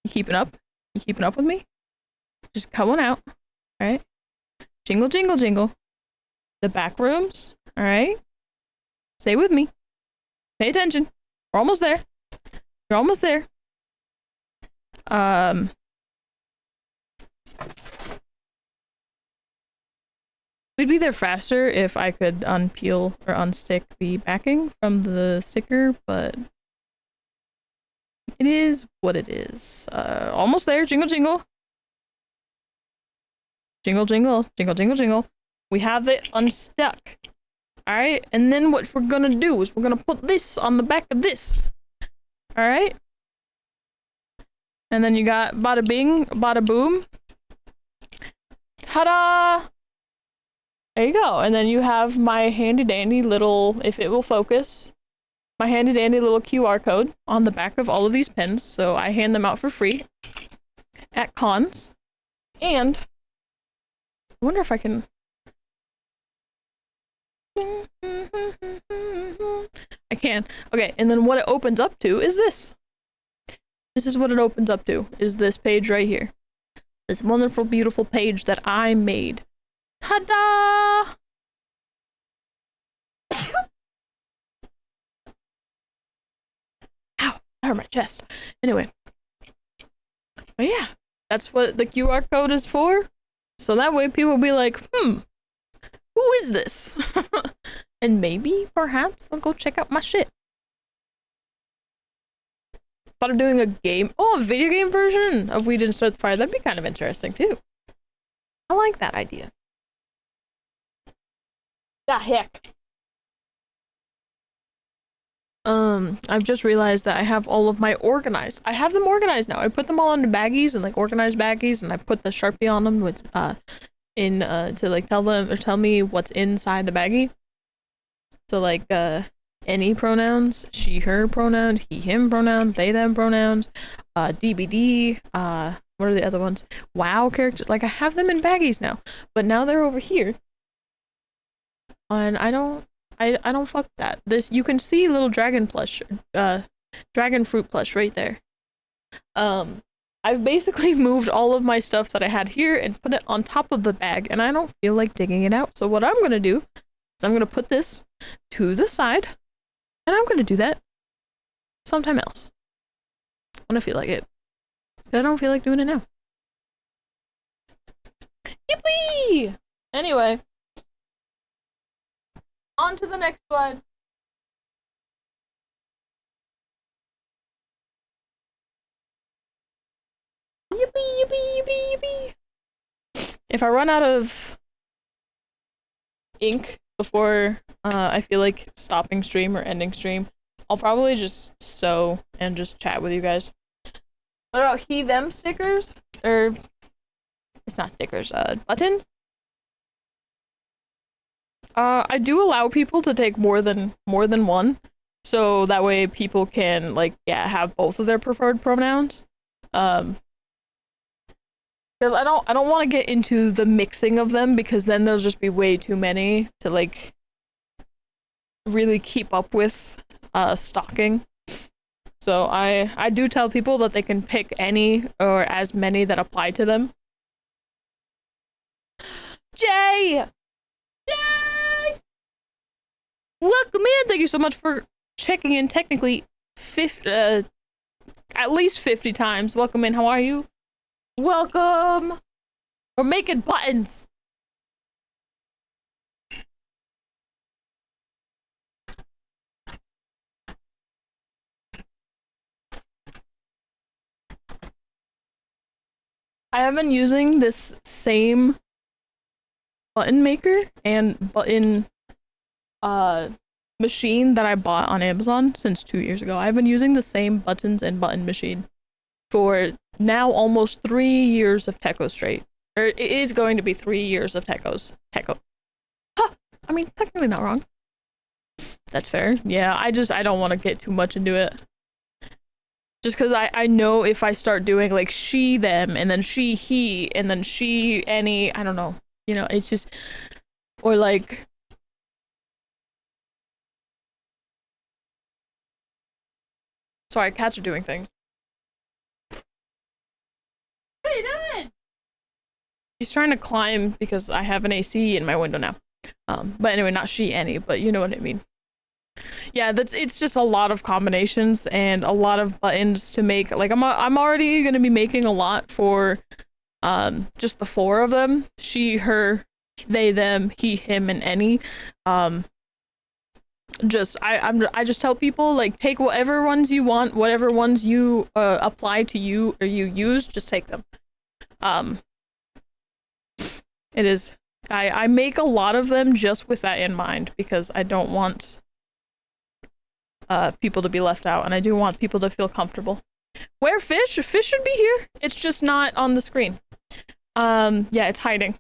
You keeping up? You keeping up with me? Just cut one out. Alright? Jingle, jingle, jingle. The back rooms. Alright? Stay with me. Pay attention. We're almost there. You're almost there. We'd be there faster if I could unpeel or unstick the backing from the sticker, but it is what it is. Almost there. Jingle, jingle. Jingle, jingle. Jingle, jingle, jingle. We have it unstuck. Alright? And then what we're gonna do is we're gonna put this on the back of this. Alright? And then you got bada bing, bada boom. Ta-da! There you go. And then you have my handy dandy little, if it will focus, my handy dandy little QR code on the back of all of these pens. So I hand them out for free at cons. And I wonder if I can... I can. Okay, and then what it opens up to is this. This is what it opens up to, is this page right here. This wonderful, beautiful page that I made. Ta-da! Ow, I hurt my chest. Anyway. But yeah, that's what the QR code is for. So that way people will be like, who is this? And maybe, perhaps, they'll go check out my shit. Thought of doing a video game version of We Didn't Start the Fire. That'd be kind of interesting, too. I like that idea. The heck. I've just realized that I have all of my organized. I have them organized now. I put them all into baggies and like organized baggies, and I put the Sharpie on them with to like tell them or tell me what's inside the baggie. So like any pronouns, she, her pronouns, he, him pronouns, they, them pronouns, DBD, what are the other ones? Wow characters. Like I have them in baggies now, but now they're over here, and I don't fuck that. This, you can see little dragon plush, dragon fruit plush right there. I've basically moved all of my stuff that I had here and put it on top of the bag, and I don't feel like digging it out. So what I'm gonna do is I'm gonna put this to the side, and I'm gonna do that sometime else when I feel like it. I don't feel like doing it now. Yippee! Anyway, on to the next one. Yippee, yippee, yippee, yippee. If I run out of ink before I feel like stopping stream or ending stream, I'll probably just sew and just chat with you guys. What about he, them stickers? Or, it's not stickers, buttons? I do allow people to take more than one, so that way people can, like, yeah, have both of their preferred pronouns. Because I don't want to get into the mixing of them, because then there'll just be way too many to like really keep up with stocking. So I do tell people that they can pick any or as many that apply to them. Jay! Jay! Welcome in! Thank you so much for checking in technically at least 50 times. Welcome in, how are you? Welcome! We're making buttons! I have been using this same button maker and button machine that I bought on Amazon since 2 years ago. I've been using the same buttons and button machine for now almost 3 years of Techo straight. Or it is going to be 3 years of Techos. Techo. Huh! I mean, technically not wrong. That's fair. Yeah, I don't want to get too much into it. Just because I know if I start doing like she, them, and then she, he, and then she, any, I don't know. You know, it's just, or like, sorry, cats are doing things. What are you doing? He's trying to climb because I have an AC in my window now. But anyway, not she, any, but you know what I mean. Yeah, it's just a lot of combinations and a lot of buttons to make. Like I'm already gonna be making a lot for just the 4 of them. She, her, they, them, he, him, and any. I just tell people, like, take whatever ones you want, whatever ones you apply to you or you use, just take them. It is, I make a lot of them just with that in mind, because I don't want people to be left out, and I do want people to feel comfortable. Where fish? Fish should be here. It's just not on the screen. Yeah, it's hiding.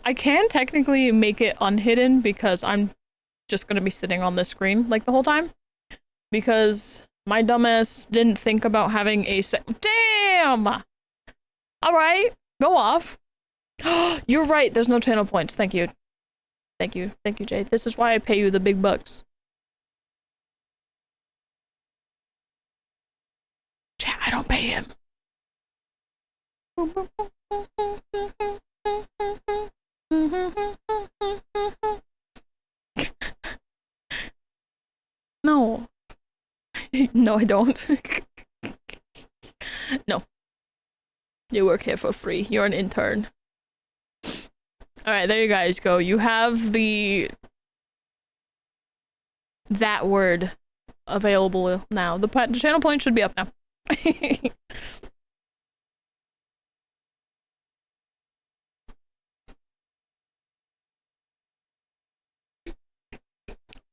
I can technically make it unhidden because I'm just gonna be sitting on this screen like the whole time, because my dumbass didn't think about having a damn! Alright, go off. You're right, there's no channel points. Thank you. Thank you, Jay. This is why I pay you the big bucks. Chat, I don't pay him. No. No, I don't. No. You work here for free. You're an intern. Alright, there you guys go. You have that word available now. The channel point should be up now.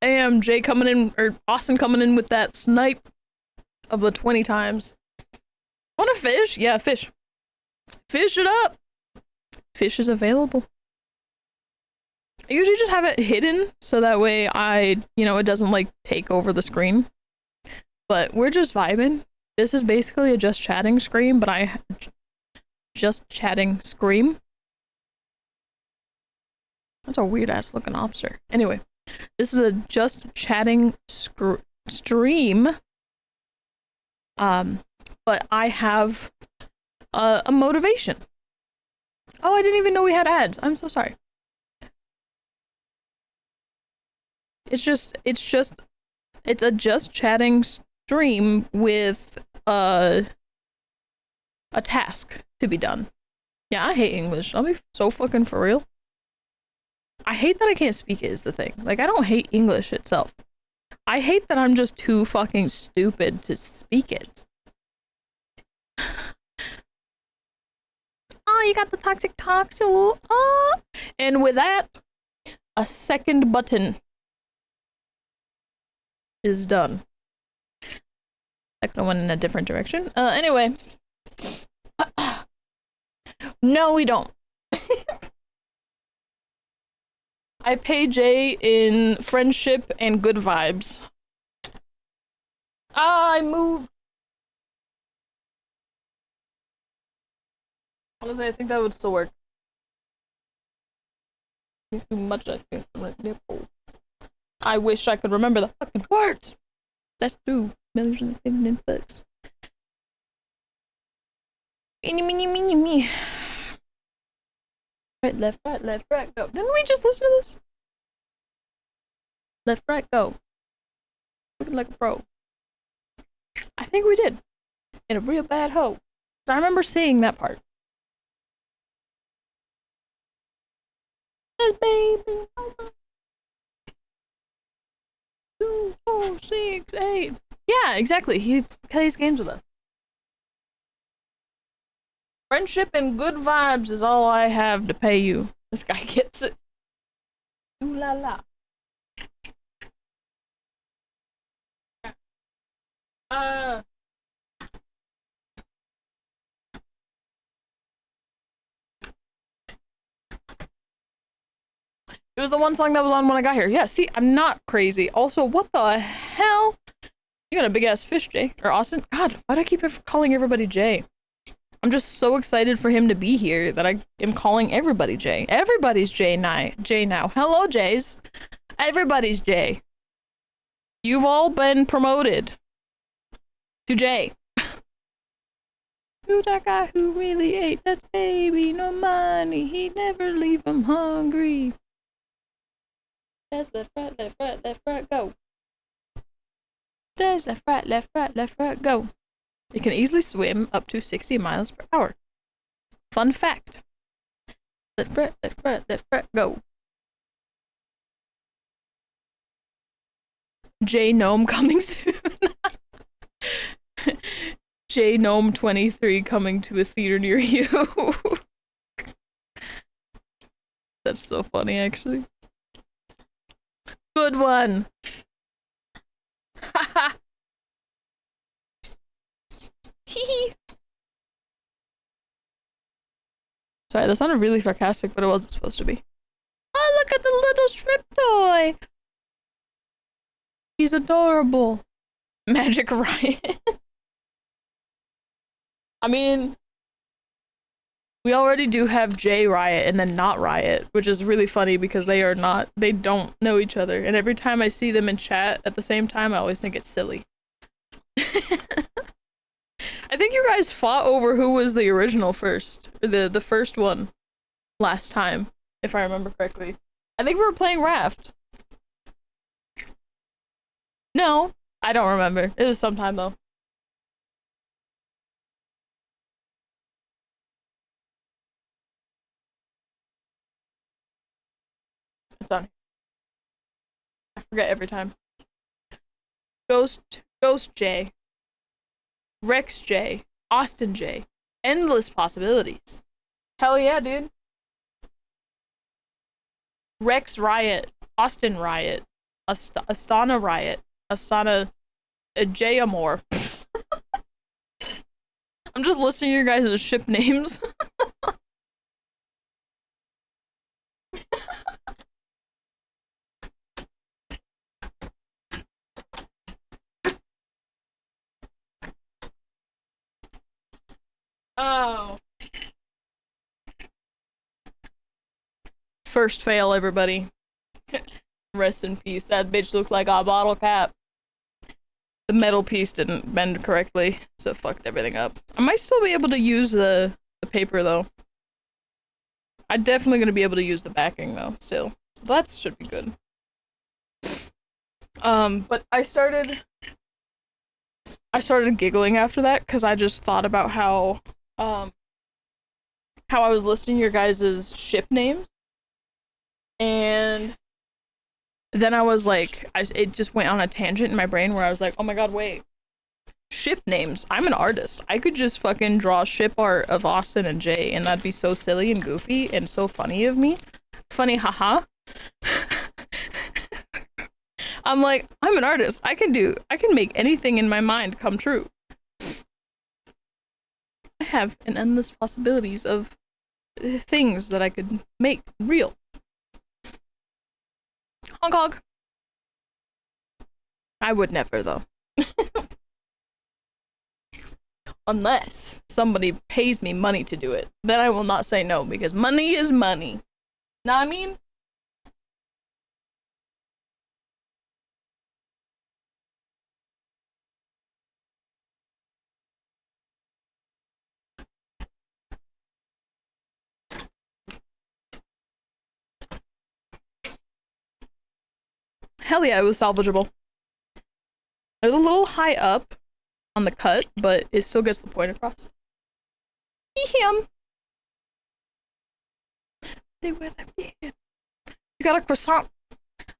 Damn, Jay coming in, or Austin coming in with that snipe of the 20 times. Want a fish? Yeah, fish. Fish it up. Fish is available. I usually just have it hidden so that way it doesn't like take over the screen. But we're just vibing. This is basically a just chatting scream, but just chatting scream. That's a weird ass looking officer. Anyway, this is a just chatting stream. But I have a motivation. Oh, I didn't even know we had ads. I'm so sorry. It's a just chatting stream with a task to be done. Yeah, I hate English. I'll be so fucking for real. I hate that I can't speak it is the thing. Like, I don't hate English itself. I hate that I'm just too fucking stupid to speak it. Oh, you got the toxic talk tool. Oh. And with that, a second button is done. Second one in a different direction. Anyway. No, we don't. I pay Jay in friendship and good vibes. I moved. Honestly, I think that would still work. Too much, I think. I wish I could remember the fucking words. That's true. Millions of books. Me. Right, left, go. Didn't we just listen to this? Left, right, go. Looking like a pro. I think we did. In a real bad hoe. So I remember seeing that part. Yes, baby. 2, 4, 6, 8. Yeah, exactly. He plays games with us. Friendship and good vibes is all I have to pay you. This guy gets it. Ooh la la. It was the one song that was on when I got here. Yeah, see, I'm not crazy. Also, what the hell? You got a big ass fish, Jay. Or Austin? God, why do I keep calling everybody Jay? I'm just so excited for him to be here that I am calling everybody Jay. Everybody's Jay now. Hello, Jays. Everybody's Jay. You've all been promoted to Jay. To that guy who really ate that baby, no money, he'd never leave him hungry. That's left, right, go. That's left, right, go. It can easily swim up to 60 miles per hour. Fun fact. Left, right, go. J Gnome coming soon. J Gnome 23 coming to a theater near you. That's so funny, actually. Good one. Haha. Sorry, that sounded really sarcastic, but it wasn't supposed to be. Oh, look at the little strip toy! He's adorable. Magic Riot. I mean, we already do have J Riot and then not Riot, which is really funny because they don't know each other. And every time I see them in chat at the same time, I always think it's silly. I think you guys fought over who was the original first, or the first one last time, if I remember correctly. I think we were playing Raft. No, I don't remember. It was some time though. It's on. I forget every time. Ghost J. Rex J. Austin J. Endless possibilities. Hell yeah, dude. Rex Riot. Austin Riot. Astana Riot. Astana Jayamore. I'm just listing your guys' ship names. Oh. First fail, everybody. Rest in peace. That bitch looks like a bottle cap. The metal piece didn't bend correctly, so it fucked everything up. I might still be able to use the paper, though. I'm definitely going to be able to use the backing, though, still. So that should be good. But I started giggling after that, because I just thought about how I was listing your guys' ship names. And then I was like, it just went on a tangent in my brain where I was like, oh my god, wait. Ship names. I'm an artist. I could just fucking draw ship art of Austin and Jay, and that'd be so silly and goofy and so funny of me. Funny, haha. I'm like, I'm an artist. I can make anything in my mind come true. I have an endless possibilities of things that I could make real. Honk honk. I would never, though. Unless somebody pays me money to do it. Then I will not say no, because money is money. Know what I mean? Hell yeah, it was salvageable. It was a little high up on the cut, but it still gets the point across. Him. They were like, yeah. You got a croissant.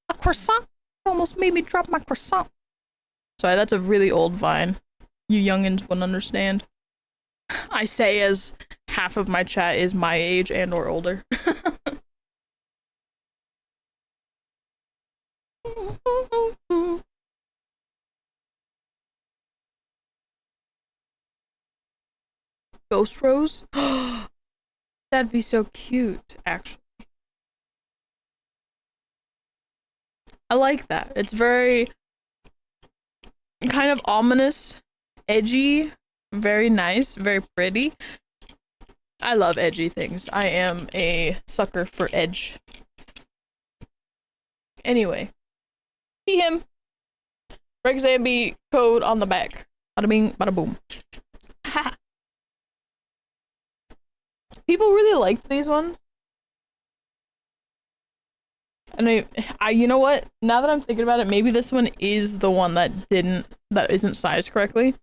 A croissant? You almost made me drop my croissant. Sorry, that's a really old Vine. You youngins wouldn't understand. I say as half of my chat is my age and or older. Ghost Rose? That'd be so cute, actually. I like that. It's very kind of ominous, edgy, very nice, very pretty. I love edgy things. I am a sucker for edge. Anyway. See him. Rexambi code on the back. Bada bing, bada boom. Ha! People really liked these ones. And I, you know what? Now that I'm thinking about it, maybe this one is the one that isn't sized correctly.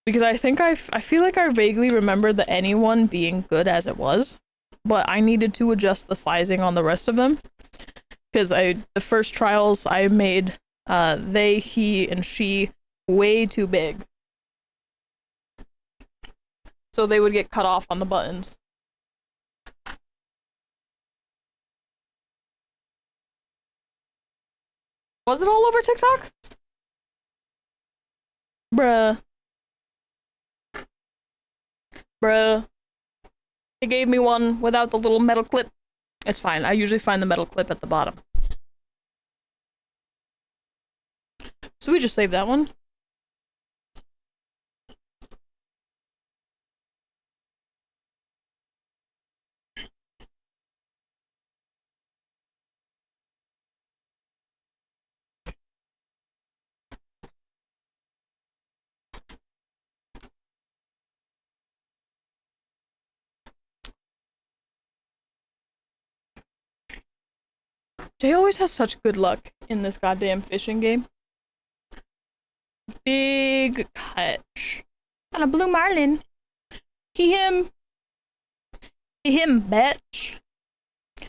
Because I think I feel like I vaguely remember the anyone being good as it was, but I needed to adjust the sizing on the rest of them. Because the first trials I made, they, he, and she way too big. So they would get cut off on the buttons. Was it all over TikTok? Bruh. Bruh. They gave me one without the little metal clip. It's fine. I usually find the metal clip at the bottom. So we just saved that one. Jay always has such good luck in this goddamn fishing game. Big catch. On a blue marlin. He him. He him, bitch.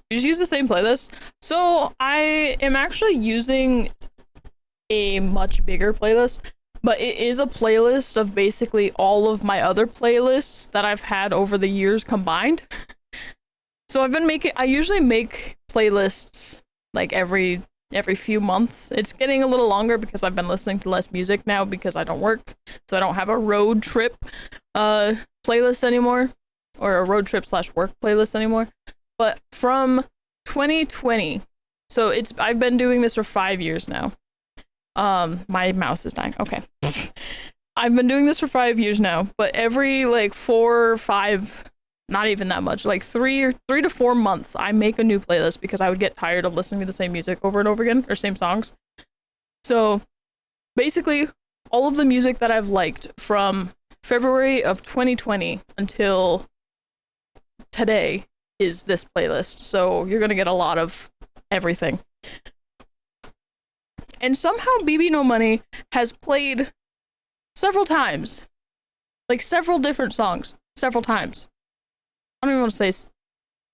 You just use the same playlist. So I am actually using a much bigger playlist, but it is a playlist of basically all of my other playlists that I've had over the years combined. So I usually make playlists like every every few months. It's getting a little longer because I've been listening to less music now because I don't work, so I don't have a road trip playlist anymore, or a road trip / work playlist anymore. But from 2020, so I've been doing this for 5 years now. My mouse is dying. Okay. I've been doing this for 5 years now, but every like 4 or 5, not even that much, like 3 to 4 months, I make a new playlist because I would get tired of listening to the same music over and over again, or same songs. So basically, all of the music that I've liked from February of 2020 until today is this playlist. So you're gonna get a lot of everything. And somehow BB No Money has played several times, like several different songs, several times. I don't even want to say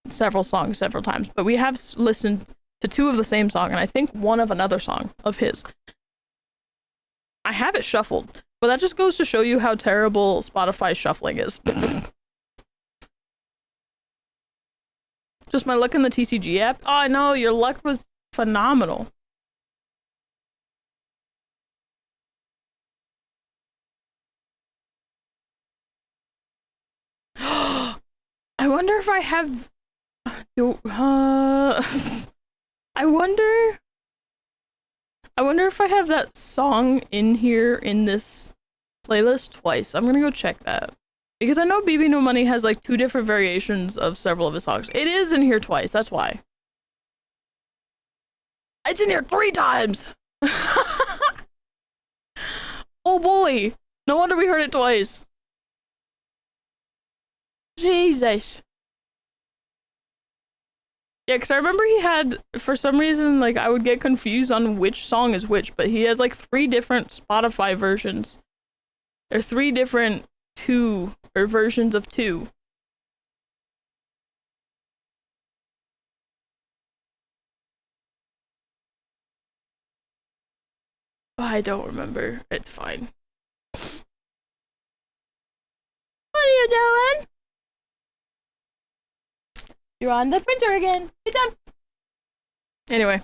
several songs several times, but we have listened to 2 of the same song, and I think 1 of another song of his. I have it shuffled, but that just goes to show you how terrible Spotify shuffling is. Just my luck in the TCG app. Oh, I know, your luck was phenomenal. I wonder if I have. I wonder if I have that song in here in this playlist twice. I'm gonna go check that. Because I know BB No Money has like 2 different variations of several of his songs. It is in here twice, that's why. It's in here 3 times! Oh boy! No wonder we heard it twice. Jesus. Yeah, because I remember he had, for some reason, like, I would get confused on which song is which, but he has, like, 3 different Spotify versions. Or 3 different versions of 2. Oh, I don't remember. It's fine. What are you doing? You're on the printer again. Get done. Anyway.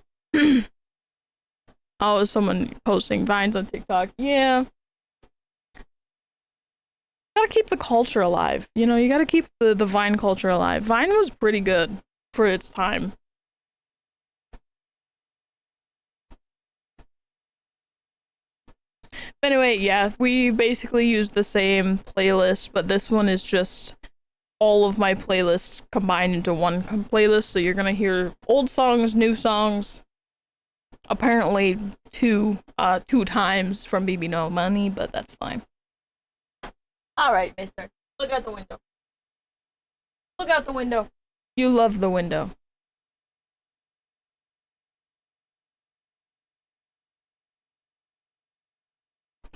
Oh, someone posting vines on TikTok. Yeah. Gotta keep the culture alive. You know, you gotta keep the Vine culture alive. Vine was pretty good for its time. But anyway, yeah, we basically use the same playlist, but this one is just all of my playlists combined into one playlist, so you're gonna hear old songs, new songs, apparently two times from BB No Money, but that's fine. Alright, mister. Look out the window. Look out the window. You love the window.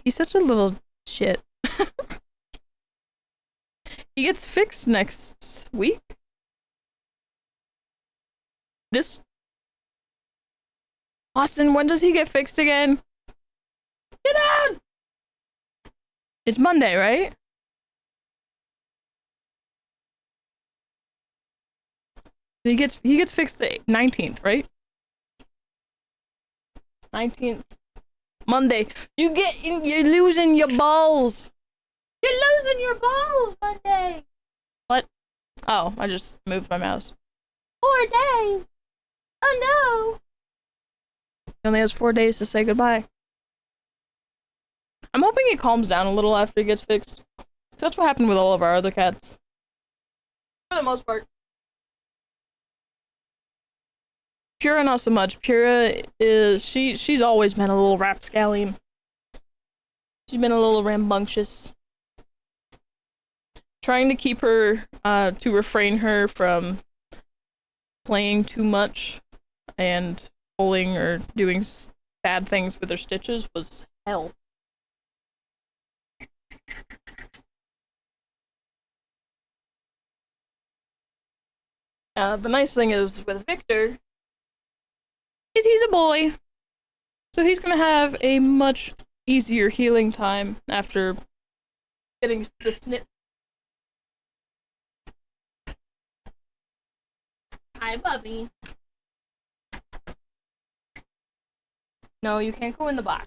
He's such a little shit. He gets fixed next week. This Austin, when does he get fixed again? Get out! It's Monday, right? He gets fixed the 19th, right? 19th. Monday. You're losing your balls. You're losing your balls, Monday. What? Oh, I just moved my mouse. 4 days. Oh no. He only has 4 days to say goodbye. I'm hoping he calms down a little after he gets fixed. That's what happened with all of our other cats. For the most part. Pura not so much. Pura is she's always been a little rapscallion. She's been a little rambunctious. Trying to keep her to refrain her from playing too much and pulling or doing bad things with her stitches was hell. The nice thing is with Victor is he's a boy, so he's gonna have a much easier healing time after getting the snip. Hi, puppy. No, you can't go in the box.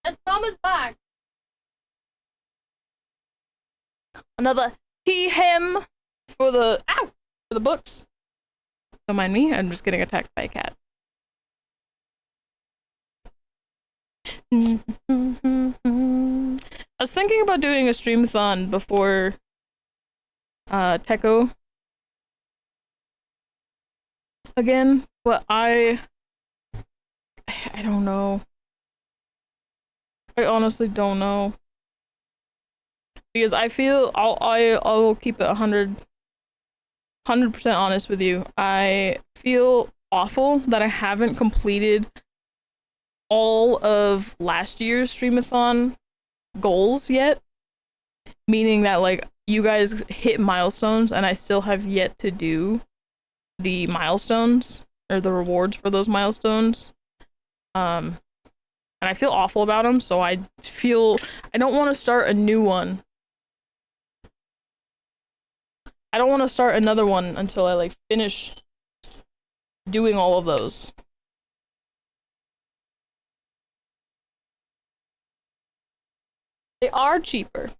That's Mama's box. Another he, him for the books. Don't mind me, I'm just getting attacked by a cat. I was thinking about doing a streamathon before Techo again, but I don't know. I honestly don't know. Because I feel I'll keep it 100% honest with you. I feel awful that I haven't completed all of last year's streamathon goals yet. Meaning that like you guys hit milestones and I still have yet to do the milestones or the rewards for those milestones. And I feel awful about them, so I don't want to start a new one. I don't want to start another one until I like finish doing all of those. They are cheaper.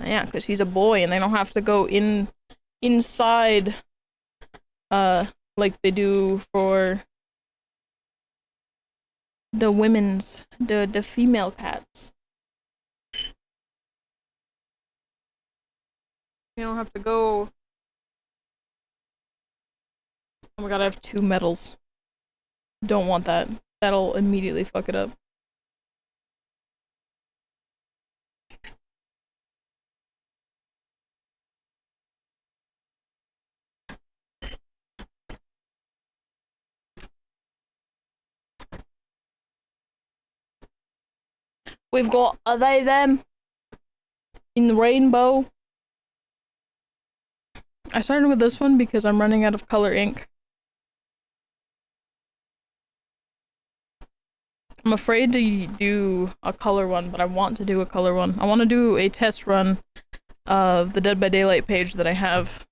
Yeah, because he's a boy and they don't have to go inside like they do for the women's the female cats. You don't have to go. Oh my god, I have 2 medals. Don't want that. That'll immediately fuck it up. We've got they, them in the rainbow. I started with this one because I'm running out of color ink. I'm afraid to do a color one, but I want to do a color one. I want to do a test run of the Dead by Daylight page that I have.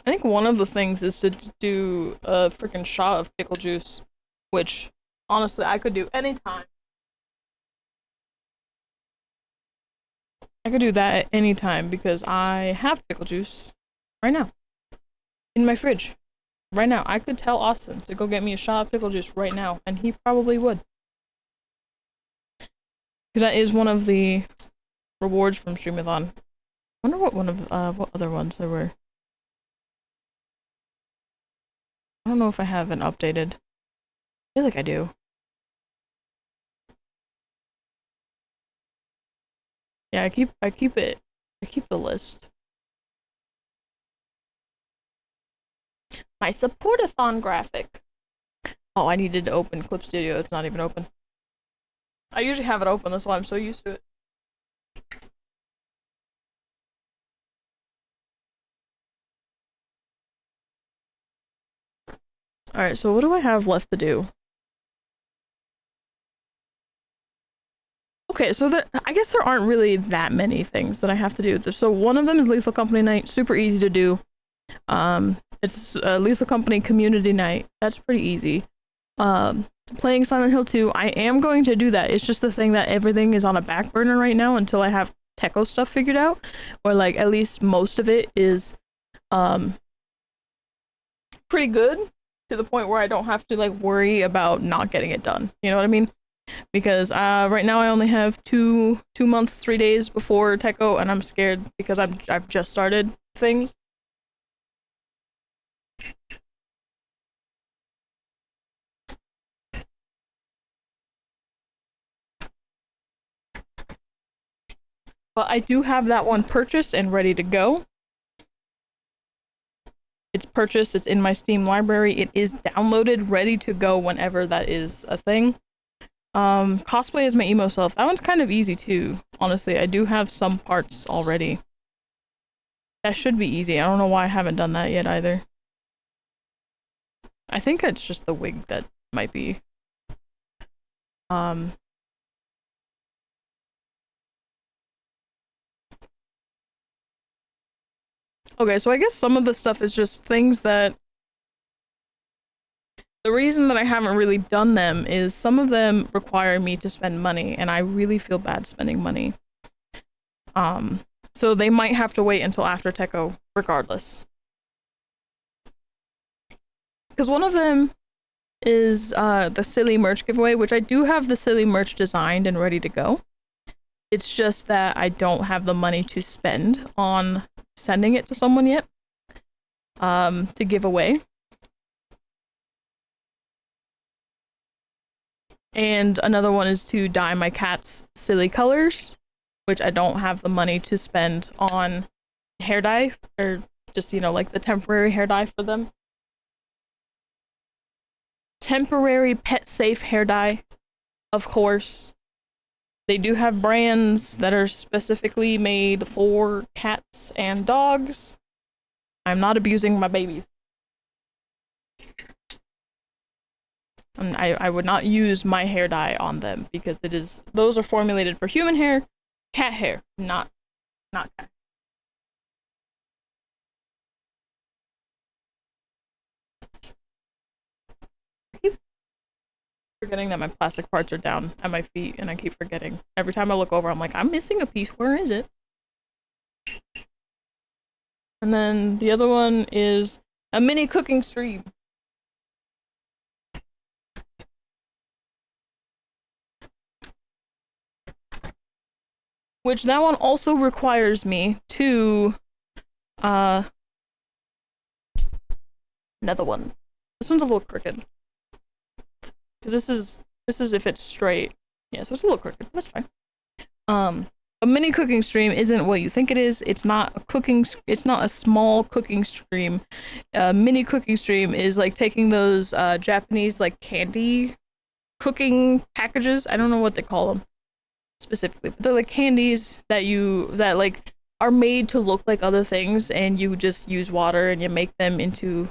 I think one of the things is to do a freaking shot of pickle juice, which honestly I could do anytime. I could do that at any time because I have pickle juice right now in my fridge. Right now, I could tell Austin to go get me a shot of pickle juice right now, and he probably would. Because that is one of the rewards from Streamathon. I wonder what what other ones there were. I don't know if I have an updated. I feel like I do. Yeah, I keep the list. My support-a-thon graphic. Oh, I needed to open Clip Studio. It's not even open. I usually have it open, that's why I'm so used to it. Alright, so what do I have left to do? Okay, so I guess there aren't really that many things that I have to do. So one of them is Lethal Company Night, super easy to do. It's Lethal Company Community Night. That's pretty easy. Playing Silent Hill 2, I am going to do that. It's just the thing that everything is on a back burner right now until I have Techo stuff figured out. Or like at least most of it is pretty good to the point where I don't have to like worry about not getting it done. You know what I mean? Because right now I only have two months, 3 days before Techo, and I'm scared because I've just started things. But I do have that one purchased and ready to go. It's purchased, it's in my Steam library, it is downloaded, ready to go whenever that is a thing. Cosplay as my emo self. That one's kind of easy too, honestly. I do have some parts already. That should be easy. I don't know why I haven't done that yet either. I think it's just the wig that might be. Okay, so I guess some of the stuff is just things that the reason that I haven't really done them is some of them require me to spend money, and I really feel bad spending money. So they might have to wait until after Techo, regardless. Because one of them is the silly merch giveaway, which I do have the silly merch designed and ready to go. It's just that I don't have the money to spend on sending it to someone yet to give away. And another one is to dye my cat's silly colors, which I don't have the money to spend on hair dye, or just, you know, like the temporary hair dye for them. Temporary pet safe hair dye, of course. They do have brands that are specifically made for cats and dogs. I'm not abusing my babies. And I would not use my hair dye on them because those are formulated for human hair, cat hair, not cat. I keep forgetting that my plastic parts are down at my feet, and I keep forgetting. Every time I look over, I'm like, I'm missing a piece. Where is it? And then the other one is a mini cooking stream. Which that one also requires me to another one. This one's a little crooked. Because this is if it's straight. Yeah, so it's a little crooked. That's fine. A mini cooking stream isn't what you think it is. It's not a small cooking stream. A mini cooking stream is like taking those Japanese like candy cooking packages. I don't know what they call them specifically, but they're like candies that like are made to look like other things, and you just use water and you make them into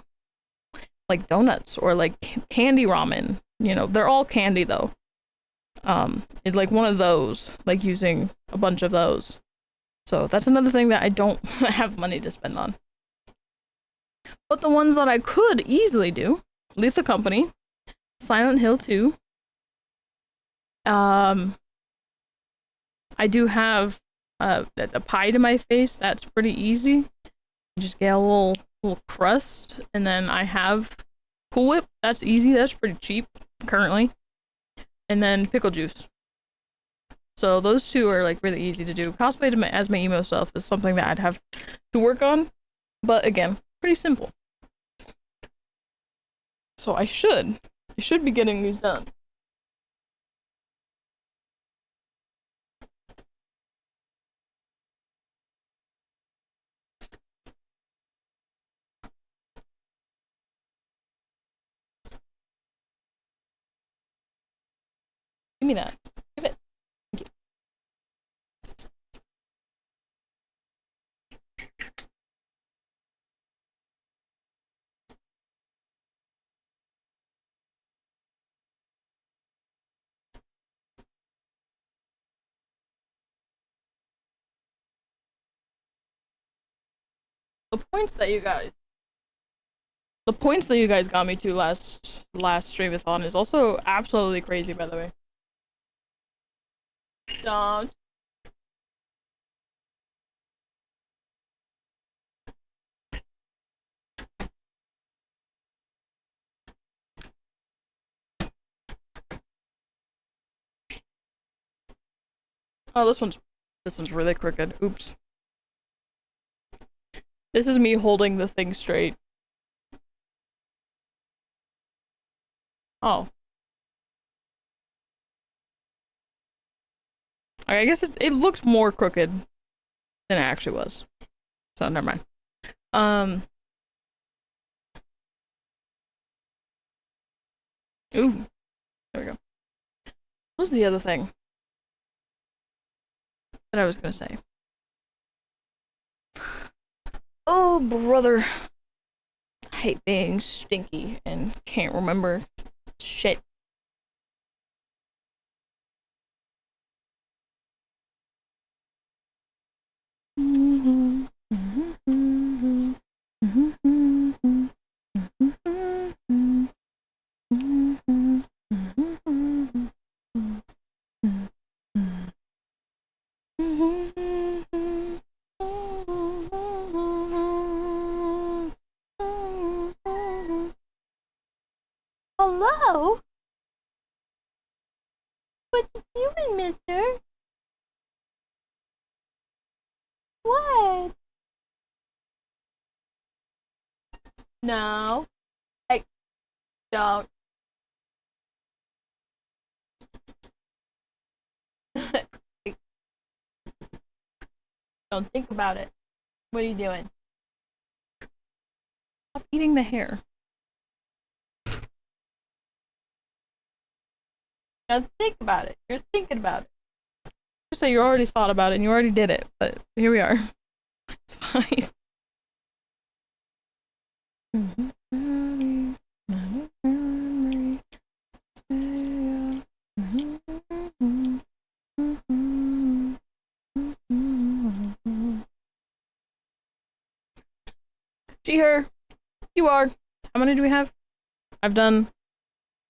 like donuts or like candy ramen. You know, they're all candy though. It's like one of those, like using a bunch of those. So that's another thing that I don't have money to spend on. But the ones that I could easily do, Lethal Company, Silent Hill 2. I do have a pie to my face. That's pretty easy. You just get a little crust, and then I have Cool Whip. That's easy. That's pretty cheap currently. And then pickle juice. So those two are like really easy to do. Cosplay as my emo self is something that I'd have to work on, but again, pretty simple. So I should be getting these done. Give me that. Give it. Thank you. The points that you guys got me to last streamathon is also absolutely crazy, by the way. Don't. Oh, this one's really crooked. Oops. This is me holding the thing straight. Oh. I guess it looked more crooked than it actually was. So never mind. Ooh, there we go. What was the other thing that I was gonna say? Oh, brother. I hate being stinky and can't remember shit. Hello? What you doing, mister? What? No. I don't. Don't think about it. What are you doing? Stop eating the hair. Don't think about it. You're thinking about it. So you already thought about it and you already did it, but here we are. It's fine. She, her. You are. How many do we have? I've done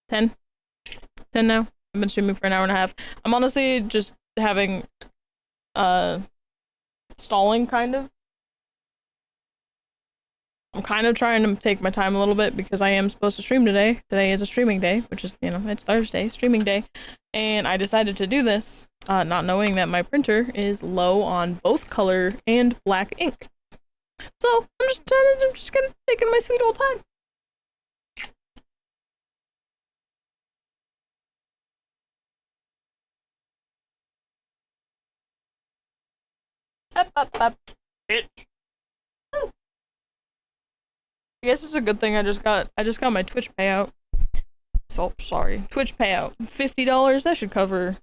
10. 10 now. I've been streaming for an hour and a half. I'm honestly just having, stalling, kind of. I'm kind of trying to take my time a little bit because I am supposed to stream today. Today is a streaming day, which is, you know, it's Thursday, streaming day. And I decided to do this, not knowing that my printer is low on both color and black ink. So I'm just gonna take my sweet old time. Up, bitch. I guess it's a good thing I just got my Twitch payout. So sorry. Twitch payout. $50, that should cover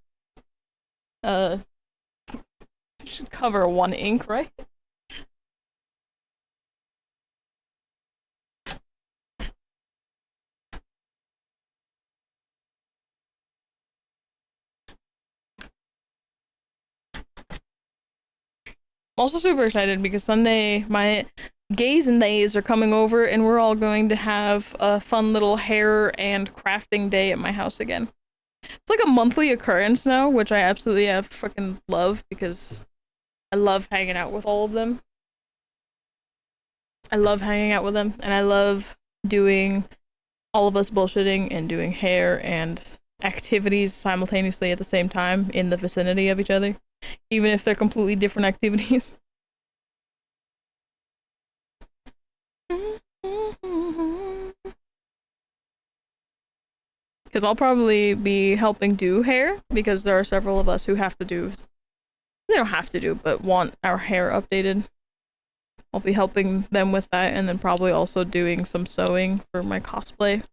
should cover one ink, right? I'm also super excited because Sunday my gays and theys are coming over and we're all going to have a fun little hair and crafting day at my house again. It's like a monthly occurrence now, which I absolutely freaking love because I love hanging out with all of them. I love hanging out with them and I love doing all of us bullshitting and doing hair and activities simultaneously at the same time in the vicinity of each other, even if they're completely different activities. Because I'll probably be helping do hair because there are several of us who have to do, they don't have to do, but want our hair updated. I'll be helping them with that and then probably also doing some sewing for my cosplay.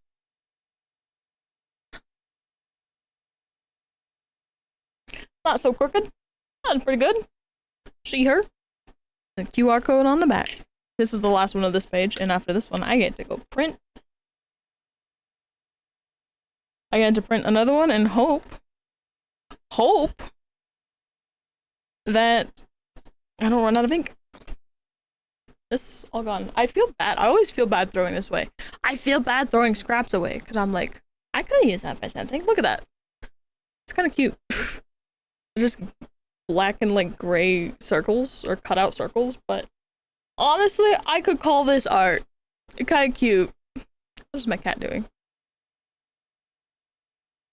Not so crooked. That's pretty good. She, her. The QR code on the back. This is the last one of this page, and after this one, I get to go print. I get to print another one and hope that I don't run out of ink. This all gone. I feel bad. I always feel bad throwing this away. I feel bad throwing scraps away because I'm like, I could use that for something. Look at that. It's kind of cute. Just black and like gray circles or cutout circles, but honestly, I could call this art. It's kind of cute. What's my cat doing?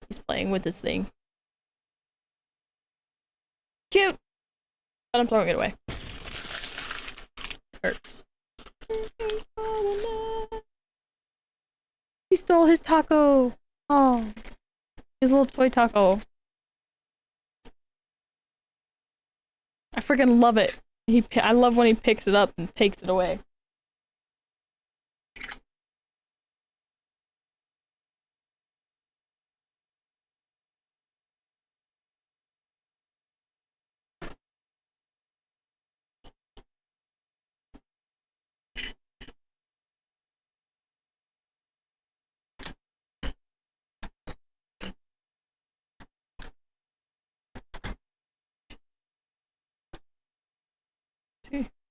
He's playing with this thing. Cute! But I'm throwing it away. Hurts. He stole his taco! Oh. His little toy taco. I freaking love it. I love when he picks it up and takes it away.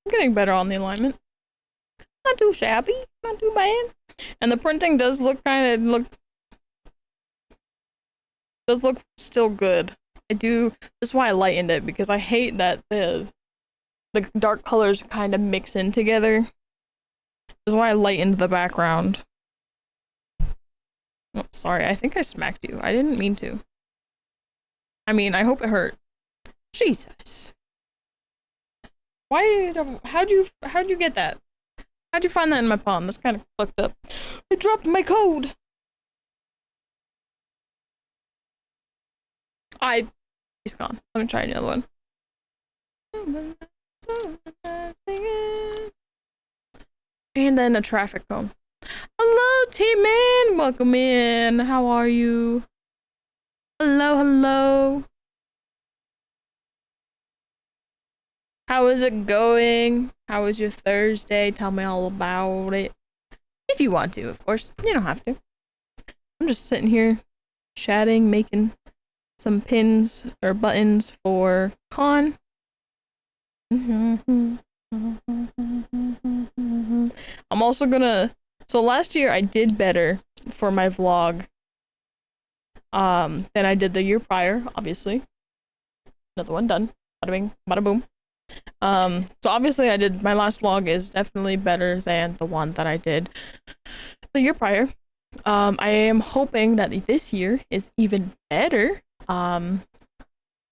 I'm getting better on the alignment. Not too shabby, not too bad. And the printing does look still good. I do. That's why I lightened it, because I hate that the dark colors kind of mix in together. That's why I lightened the background. Oh, sorry. I think I smacked you. I didn't mean to. I mean, I hope it hurt. Jesus. Why? How'd you get that? How'd you find that in my palm? That's kind of fucked up. I dropped my code. He's gone. Let me try another one. And then a traffic cone. Hello, T-Man! Welcome in. How are you? Hello, hello. How is it going? How was your Thursday? Tell me all about it. If you want to, of course. You don't have to. I'm just sitting here chatting, making some pins or buttons for con. I'm also gonna. So last year I did better for my vlog than I did the year prior, obviously. Another one done. Bada bing, bada boom. So obviously my last vlog is definitely better than the one that I did the year prior. I am hoping that this year is even better.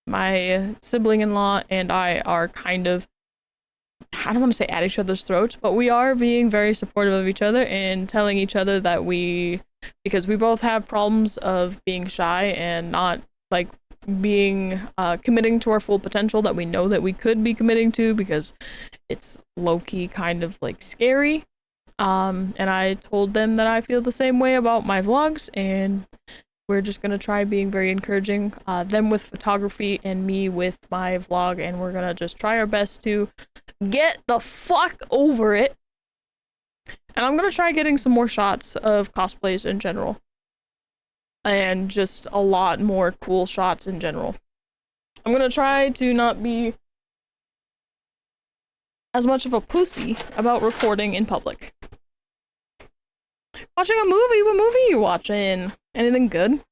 My sibling-in-law and I are kind of, I don't want to say at each other's throats, but we are being very supportive of each other and telling each other that because we both have problems of being shy and not like being committing to our full potential that we know that we could be committing to, because it's low-key kind of like scary. And I told them that I feel the same way about my vlogs, and we're just gonna try being very encouraging, them with photography and me with my vlog, and we're gonna just try our best to get the fuck over it. And I'm gonna try getting some more shots of cosplays in general. And just a lot more cool shots in general. I'm gonna try to not be as much of a pussy about recording in public. Watching a movie? What movie are you watching? Anything good?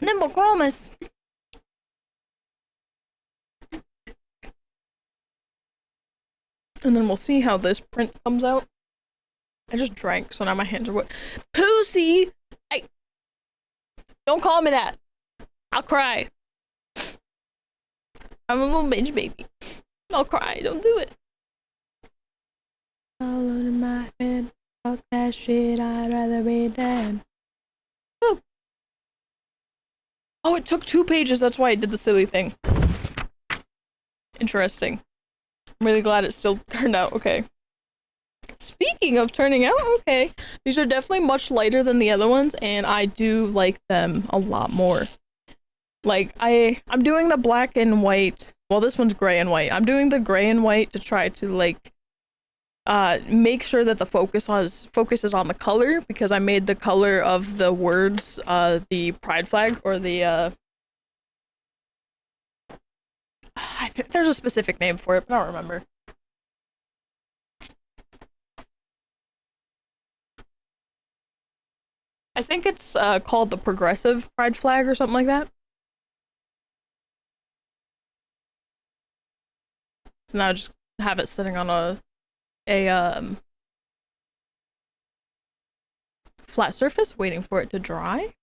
Nimble Chromus! And then we'll see how this print comes out. I just drank, so now my hands are wet. Pussy! Hey! Don't call me that! I'll cry. I'm a little bitch baby. I'll cry, don't do it. All under my head. Fuck that shit, I'd rather be dead. Oh. Oh, it took 2 pages, that's why I did the silly thing. Interesting. I'm really glad it still turned out okay. Speaking of turning out okay, these are definitely much lighter than the other ones, and I do like them a lot more. Like, I'm doing the black and white. Well, this one's gray and white. I'm doing the gray and white to try to, like, make sure that the focus is on the color, because I made the color of the words, the pride flag, or the, there's a specific name for it, but I don't remember. I think it's, called the progressive pride flag or something like that. So now I just have it sitting on a flat surface, waiting for it to dry.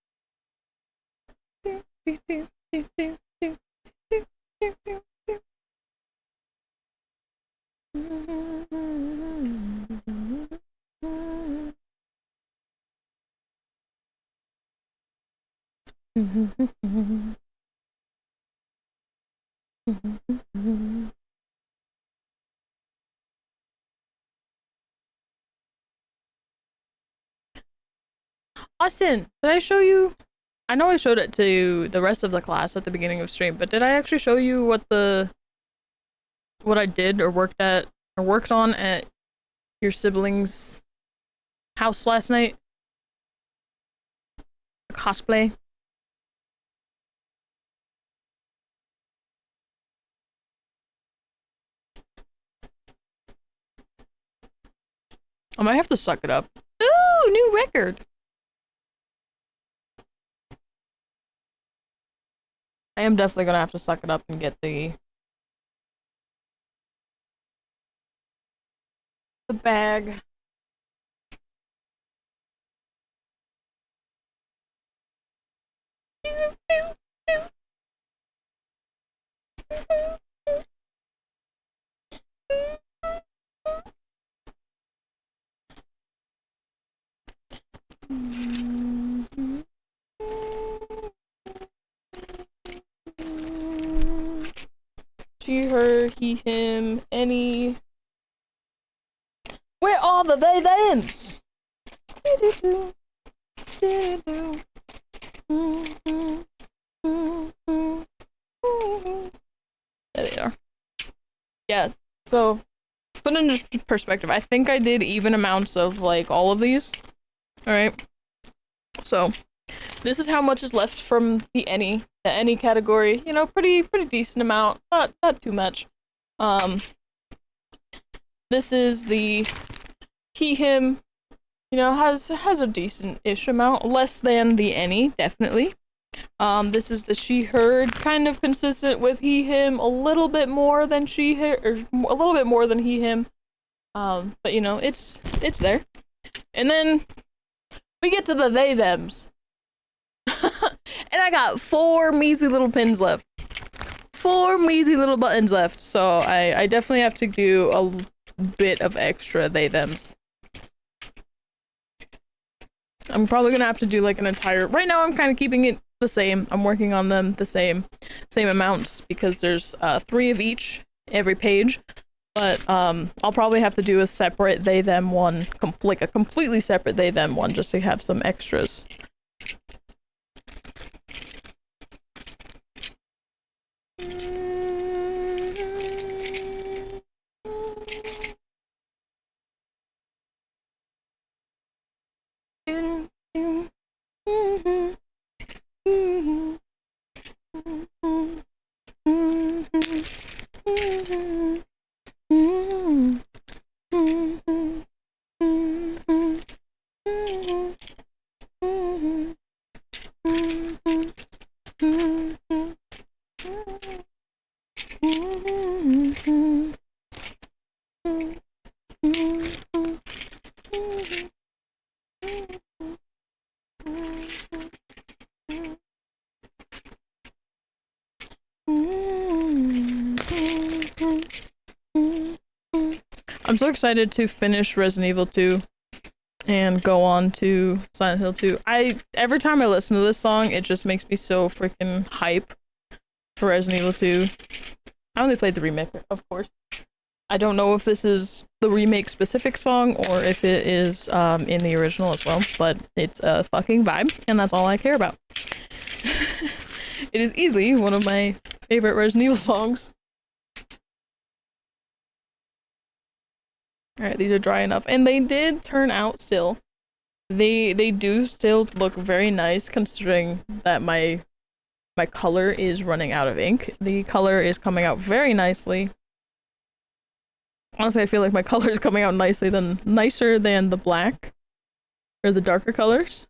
Austin, did I show you? I know I showed it to the rest of the class at the beginning of stream, but did I actually show you what I did or worked on at your siblings' house last night? The cosplay? I might have to suck it up. Ooh, new record. I am definitely gonna have to suck it up and get the bag. She, her, he, him, any. Where are the they thems? There they are. Yeah, so put into perspective, I think I did even amounts of like all of these. Alright. So this is how much is left from the any category. You know, pretty decent amount. Not too much. This is the he, him, you know, has a decent-ish amount. Less than the any, definitely. This is the she, her, kind of consistent with he, him, a little bit more than she, her, or a little bit more than he, him. But you know, it's there. And then we get to the they, thems. And I got 4 measly little pins left. 4 measly little buttons left. So I definitely have to do a bit of extra they, thems. I'm probably gonna have to do like an entire, right now I'm kind of keeping it the same. I'm working on them the same amounts because there's 3 of each every page. But I'll probably have to do a separate they them one, like a completely separate they them one, just to have some extras. I'm so excited to finish Resident Evil 2 and go on to Silent Hill 2. Every time I listen to this song, it just makes me so freaking hype for Resident Evil 2. I only played the remake, of course. I don't know if this is the remake specific song or if it is in the original as well, but it's a fucking vibe, and that's all I care about. It is easily one of my favorite Resident Evil songs. Alright, these are dry enough. And they did turn out still. They do still look very nice considering that my color is running out of ink. The color is coming out very nicely. Honestly, I feel like my color is coming out nicer than the black or the darker colors.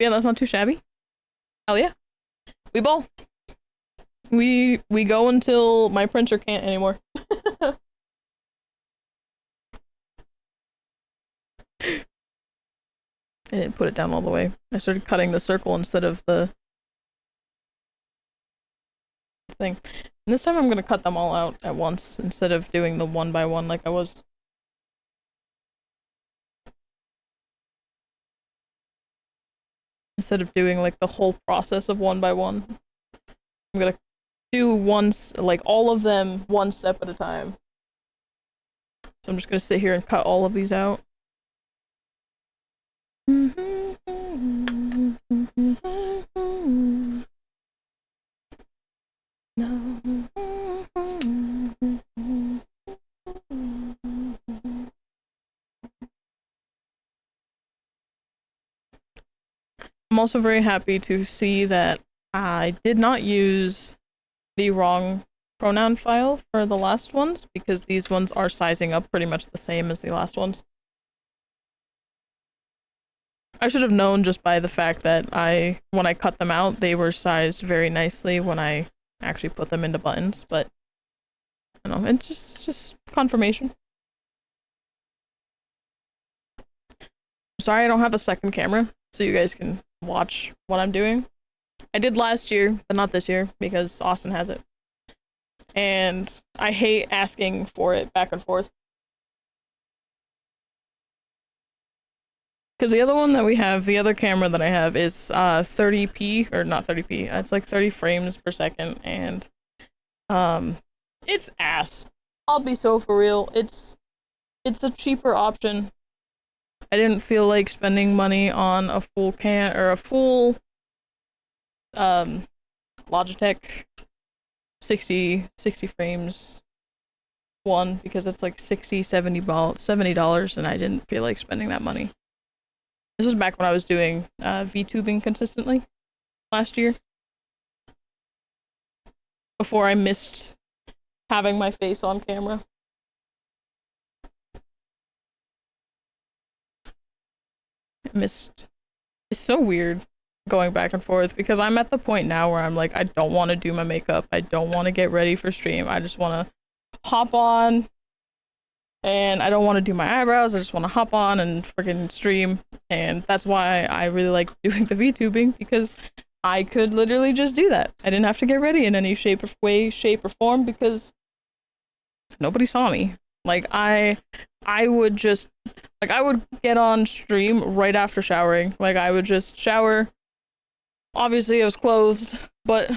Yeah, that's not too shabby. Hell yeah. We ball. We go until my printer can't anymore. I didn't put it down all the way. I started cutting the circle instead of the thing. And this time I'm gonna cut them all out at once instead of doing the one by one like I was. Instead of doing like the whole process of one by one. I'm gonna do like all of them one step at a time. So I'm just gonna sit here and cut all of these out. I'm also very happy to see that I did not use the wrong pronoun file for the last ones because these ones are sizing up pretty much the same as the last ones. I should have known just by the fact that when I cut them out, they were sized very nicely when I actually put them into buttons, but I don't know, it's just confirmation. Sorry I don't have a second camera, so you guys can watch what I'm doing. I did last year, but not this year, because Austin has it. And I hate asking for it back and forth. Because the other one that we have, the other camera that I have is 30p, or not 30p, it's like 30 frames per second, and it's ass. I'll be so for real, it's a cheaper option. I didn't feel like spending money on a full Logitech 60 frames one because it's like $70 and I didn't feel like spending that money. This was back when I was doing VTubing consistently last year. Before I missed having my face on camera. It's so weird going back and forth because I'm at the point now where I'm like, I don't want to do my makeup. I don't want to get ready for stream. I just want to hop on and I don't want to do my eyebrows. I just want to hop on and freaking stream. And that's why I really like doing the VTubing because I could literally just do that. I didn't have to get ready in any shape or form because nobody saw me. Like I would just like I would get on stream right after showering. Like I would just shower. Obviously I was clothed, but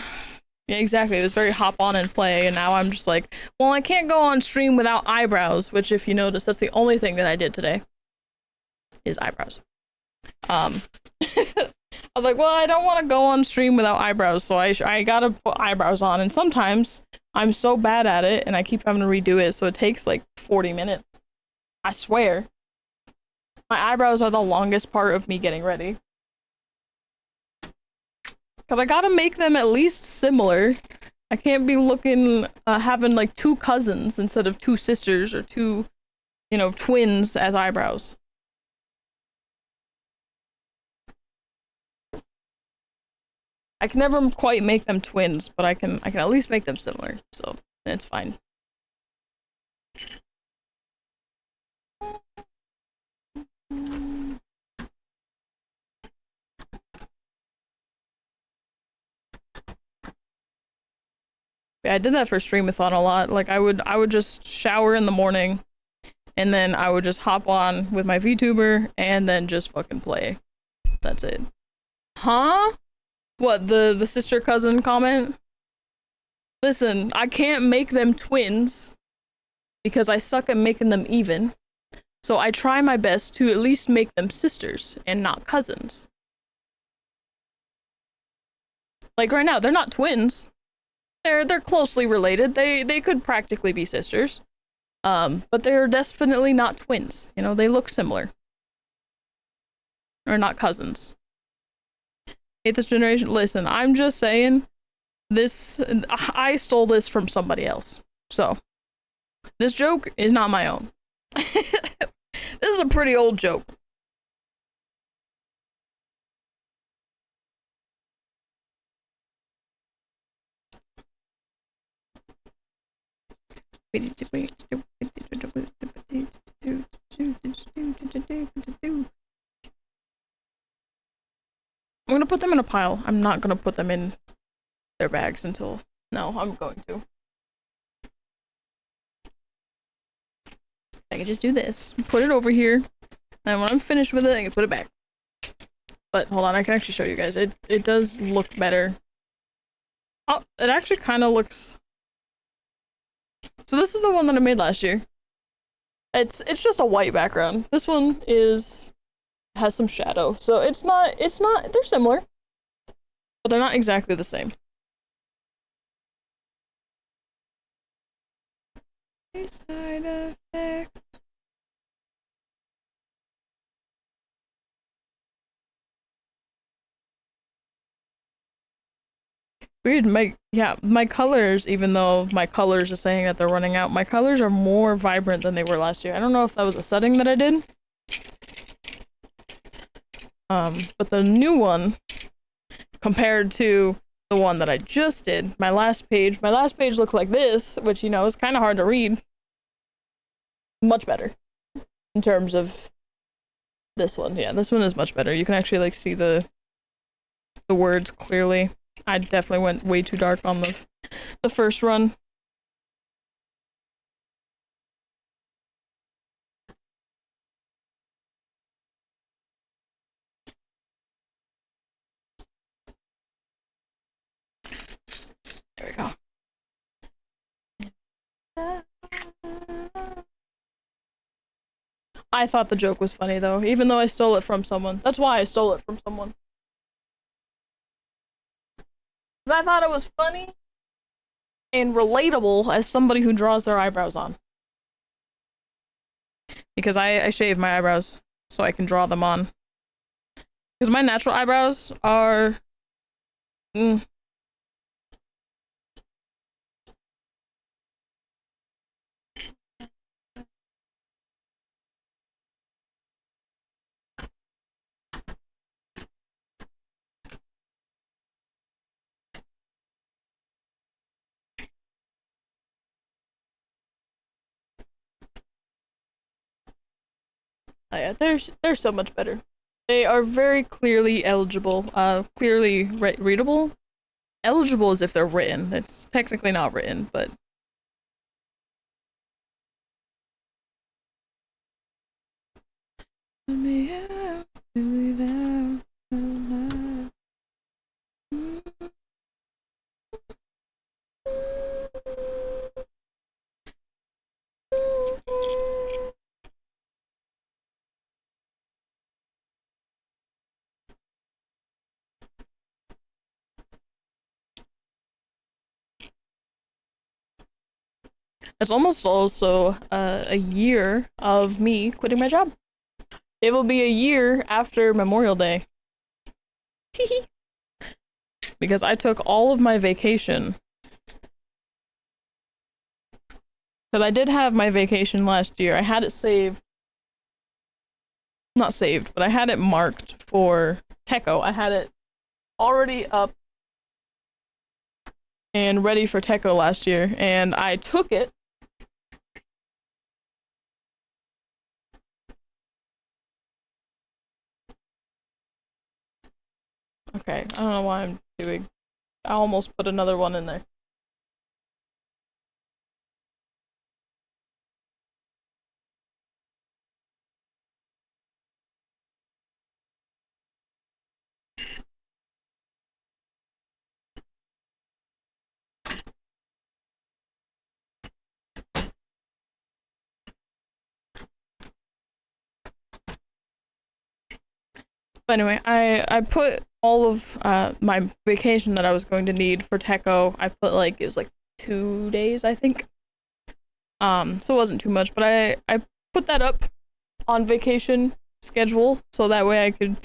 yeah, exactly. It was very hop on and play, and now I'm just like, well, I can't go on stream without eyebrows, which if you notice, that's the only thing that I did today is eyebrows. I was like, well, I don't want to go on stream without eyebrows, so I gotta put eyebrows on, and sometimes I'm so bad at it, and I keep having to redo it, so it takes like 40 minutes. I swear. My eyebrows are the longest part of me getting ready. Because I gotta make them at least similar. I can't be looking, having like two cousins instead of two sisters or two, twins as eyebrows. I can never quite make them twins, but I can at least make them similar, so it's fine. Yeah, I did that for Streamathon a lot. Like I would just shower in the morning and then I would just hop on with my VTuber and then just fucking play. That's it. Huh? What, the sister cousin comment? Listen, I can't make them twins because I suck at making them even. So I try my best to at least make them sisters and not cousins. Like right now, they're not twins. They're closely related. They could practically be sisters. But they're definitely not twins. They look similar. Or not cousins. Hate this generation. Listen, I'm just saying I stole this from somebody else. So, this joke is not my own. This is a pretty old joke. I'm gonna put them in a pile. I'm not gonna put them in their bags until... No, I'm going to. I can just do this. Put it over here. And when I'm finished with it, I can put it back. But hold on, I can actually show you guys. It does look better. Oh, it actually kind of looks... So this is the one that I made last year. It's just a white background. This one has some shadow. So it's not, they're similar. But they're not exactly the same. Side effect. Weird. My colors, even though my colors are saying that they're running out, my colors are more vibrant than they were last year. I don't know if that was a setting that I did. But the new one, compared to the one that I just did, my last page looked like this, which, you know, is kind of hard to read. Much better in terms of this one. Yeah, this one is much better. You can actually like see the words clearly. I definitely went way too dark on the first run. There we go. I thought the joke was funny though, even though I stole it from someone. That's why I stole it from someone. Because I thought it was funny and relatable as somebody who draws their eyebrows on. Because I shave my eyebrows so I can draw them on. Because my natural eyebrows are... Oh yeah, they're so much better. They are very clearly eligible, clearly readable. Eligible as if they're written. It's technically not written, but... It's almost also a year of me quitting my job. It will be a year after Memorial Day. Teehee. Because I took all of my vacation. Because I did have my vacation last year. I had it saved. Not saved, but I had it marked for Techo. I had it already up and ready for Techo last year. And I took it. Okay, I don't know why I'm doing... I almost put another one in there. But anyway, I put all of my vacation that I was going to need for Techo. I put like, it was like 2 days, I think. So it wasn't too much, but I put that up on vacation schedule so that way I could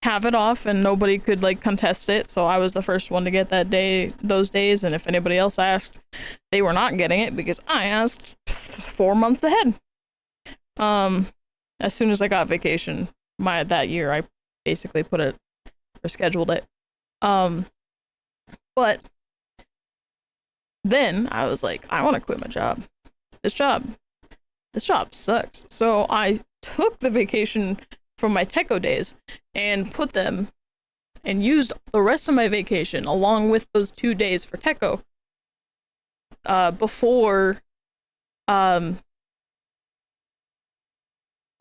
have it off and nobody could like contest it. So I was the first one to get that day, those days, and if anybody else asked, they were not getting it because I asked 4 months ahead. As soon as I got vacation that year, I basically put it or scheduled it. But then I was like, I want to quit my job. This job sucks. So I took the vacation from my Techo days and put them and used the rest of my vacation along with those 2 days for Techo before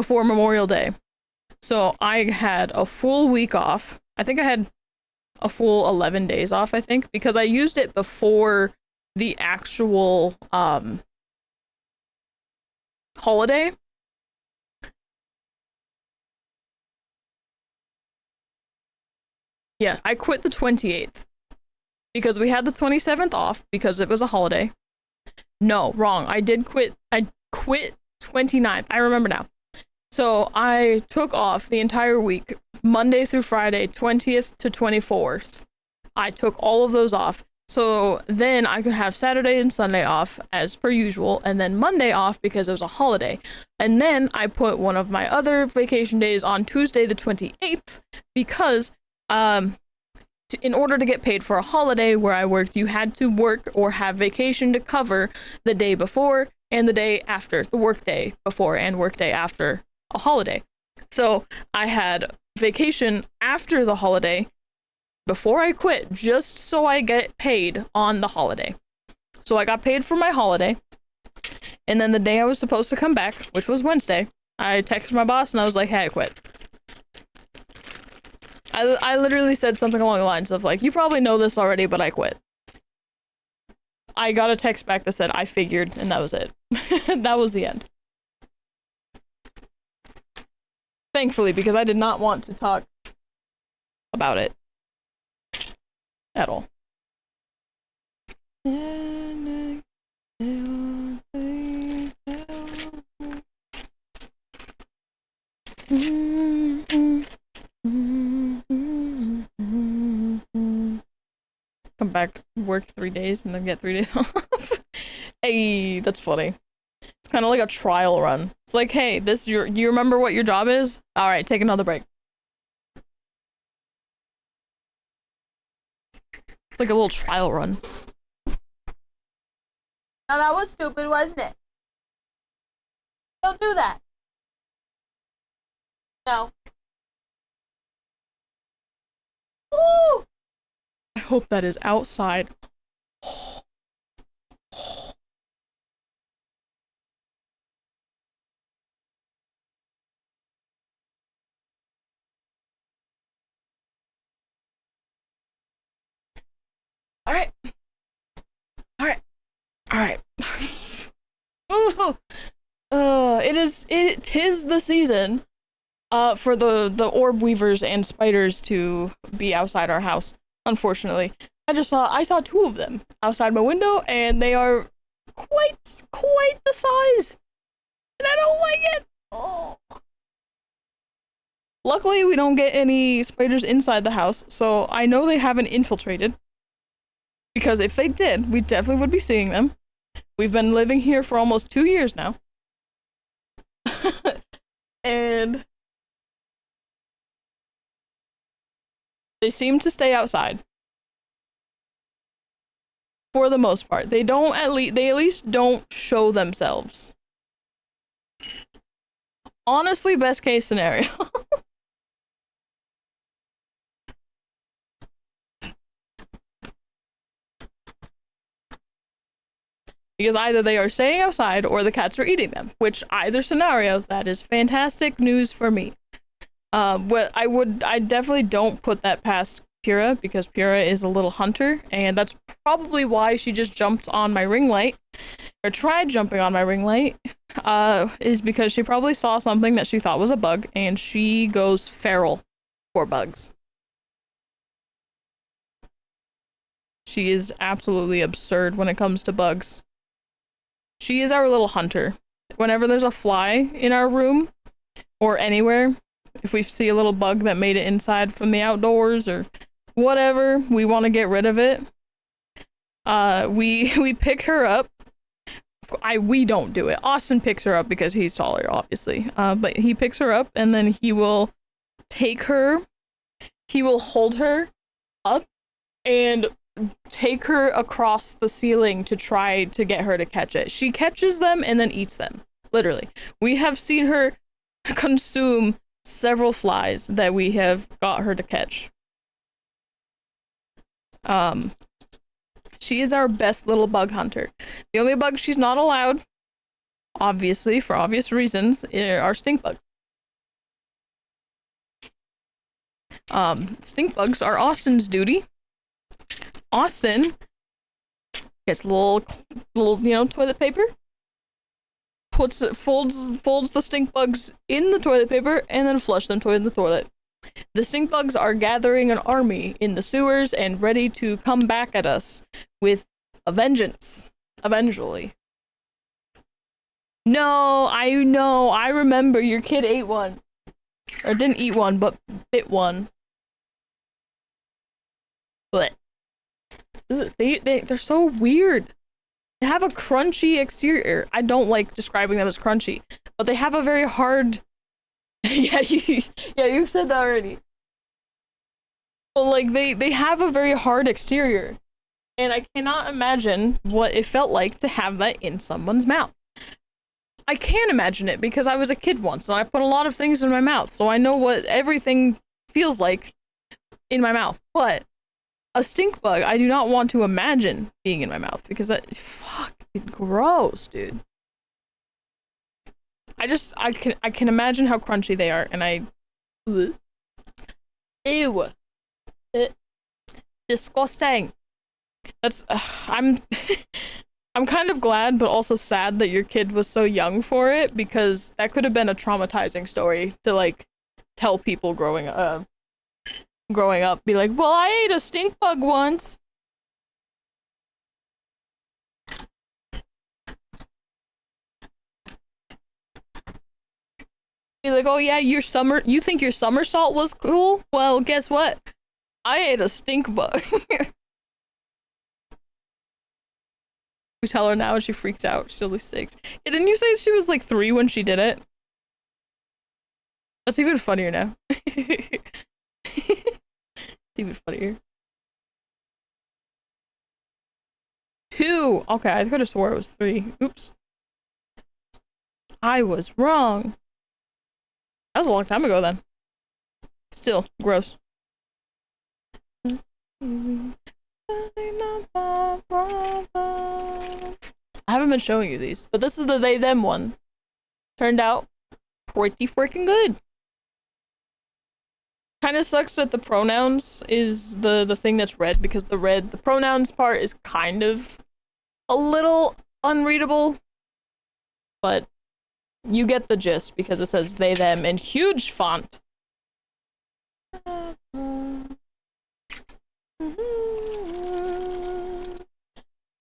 Memorial Day. So I had a full week off. I think I had a full 11 days off, I think, because I used it before the actual holiday. Yeah, I quit the 28th because we had the 27th off because it was a holiday. No, wrong. I quit 29th. I remember now. So I took off the entire week, Monday through Friday, 20th to 24th. I took all of those off. So then I could have Saturday and Sunday off as per usual, and then Monday off because it was a holiday. And then I put one of my other vacation days on Tuesday the 28th because in order to get paid for a holiday where I worked, you had to work or have vacation to cover the day before and the day after, the work day before and work day after a holiday. So I had vacation after the holiday before I quit, just so I get paid on the holiday. So I got paid for my holiday, and then the day I was supposed to come back, which was Wednesday, I texted my boss and I was like, hey, I quit. I literally said something along the lines of like, you probably know this already, but I quit. I got a text back that said, I figured, and that was it. That was the end. Thankfully, because I did not want to talk about it at all. Come back, work 3 days, and then get 3 days off. Hey, that's funny. It's kind of like a trial run. It's like, hey, you remember what your job is? All right, take another break. It's like a little trial run. Now that was stupid, wasn't it? Don't do that. No. Woo! I hope that is outside. Alright. It is the season for the orb weavers and spiders to be outside our house. Unfortunately, I saw 2 of them outside my window, and they are quite the size, and I don't like it. Oh. Luckily, we don't get any spiders inside the house, so I know they haven't infiltrated. Because if they did, we definitely would be seeing them. We've been living here for almost 2 years now. And they seem to stay outside. For the most part. They at least don't show themselves. Honestly, best case scenario. Because either they are staying outside or the cats are eating them, which either scenario, that is fantastic news for me. I definitely don't put that past Pyrrha, because Pyrrha is a little hunter, and that's probably why she just jumped on my ring light, or tried jumping on my ring light, is because she probably saw something that she thought was a bug, and she goes feral for bugs. She is absolutely absurd when it comes to bugs. She is our little hunter. Whenever there's a fly in our room, or anywhere, if we see a little bug that made it inside from the outdoors, or whatever, we want to get rid of it. We pick her up. We don't do it. Austin picks her up because he's taller, obviously. But he picks her up, and then he will take her. He will hold her up and take her across the ceiling to try to get her to catch it. She catches them and then eats them. Literally. We have seen her consume several flies that we have got her to catch. She is our best little bug hunter. The only bug she's not allowed, obviously, for obvious reasons, are stink bugs. Stink bugs are Austin's duty. Austin gets little toilet paper, folds the stink bugs in the toilet paper, and then flush them in the toilet. The stink bugs are gathering an army in the sewers and ready to come back at us with a vengeance, eventually. No, I remember your kid ate one. Or didn't eat one, but bit one. But they're so weird. They have a crunchy exterior. I don't like describing them as crunchy, but they have a very hard. Yeah, you've said that already. But like they have a very hard exterior, and I cannot imagine what it felt like to have that in someone's mouth. I can imagine it because I was a kid once and I put a lot of things in my mouth, so I know what everything feels like in my mouth. But a stink bug, I do not want to imagine being in my mouth because that is fucking gross, dude. I can imagine how crunchy they are, and I ew, disgusting. That's I'm I'm kind of glad, but also sad that your kid was so young for it because that could have been a traumatizing story to like tell people growing up. Be like, well, I ate a stink bug once. Be like, oh yeah, you think your somersault was cool? Well, guess what? I ate a stink bug. We tell her now and she freaks out. She's only 6. Yeah, didn't you say she was like 3 when she did it? That's even funnier now. It's even funnier. 2! Okay, I could have swore it was 3. Oops. I was wrong. That was a long time ago then. Still, gross. I haven't been showing you these, but this is the they them one. Turned out pretty freaking good. Kind of sucks that the pronouns is the thing that's red because the pronouns part is kind of a little unreadable, but you get the gist because it says they them in huge font.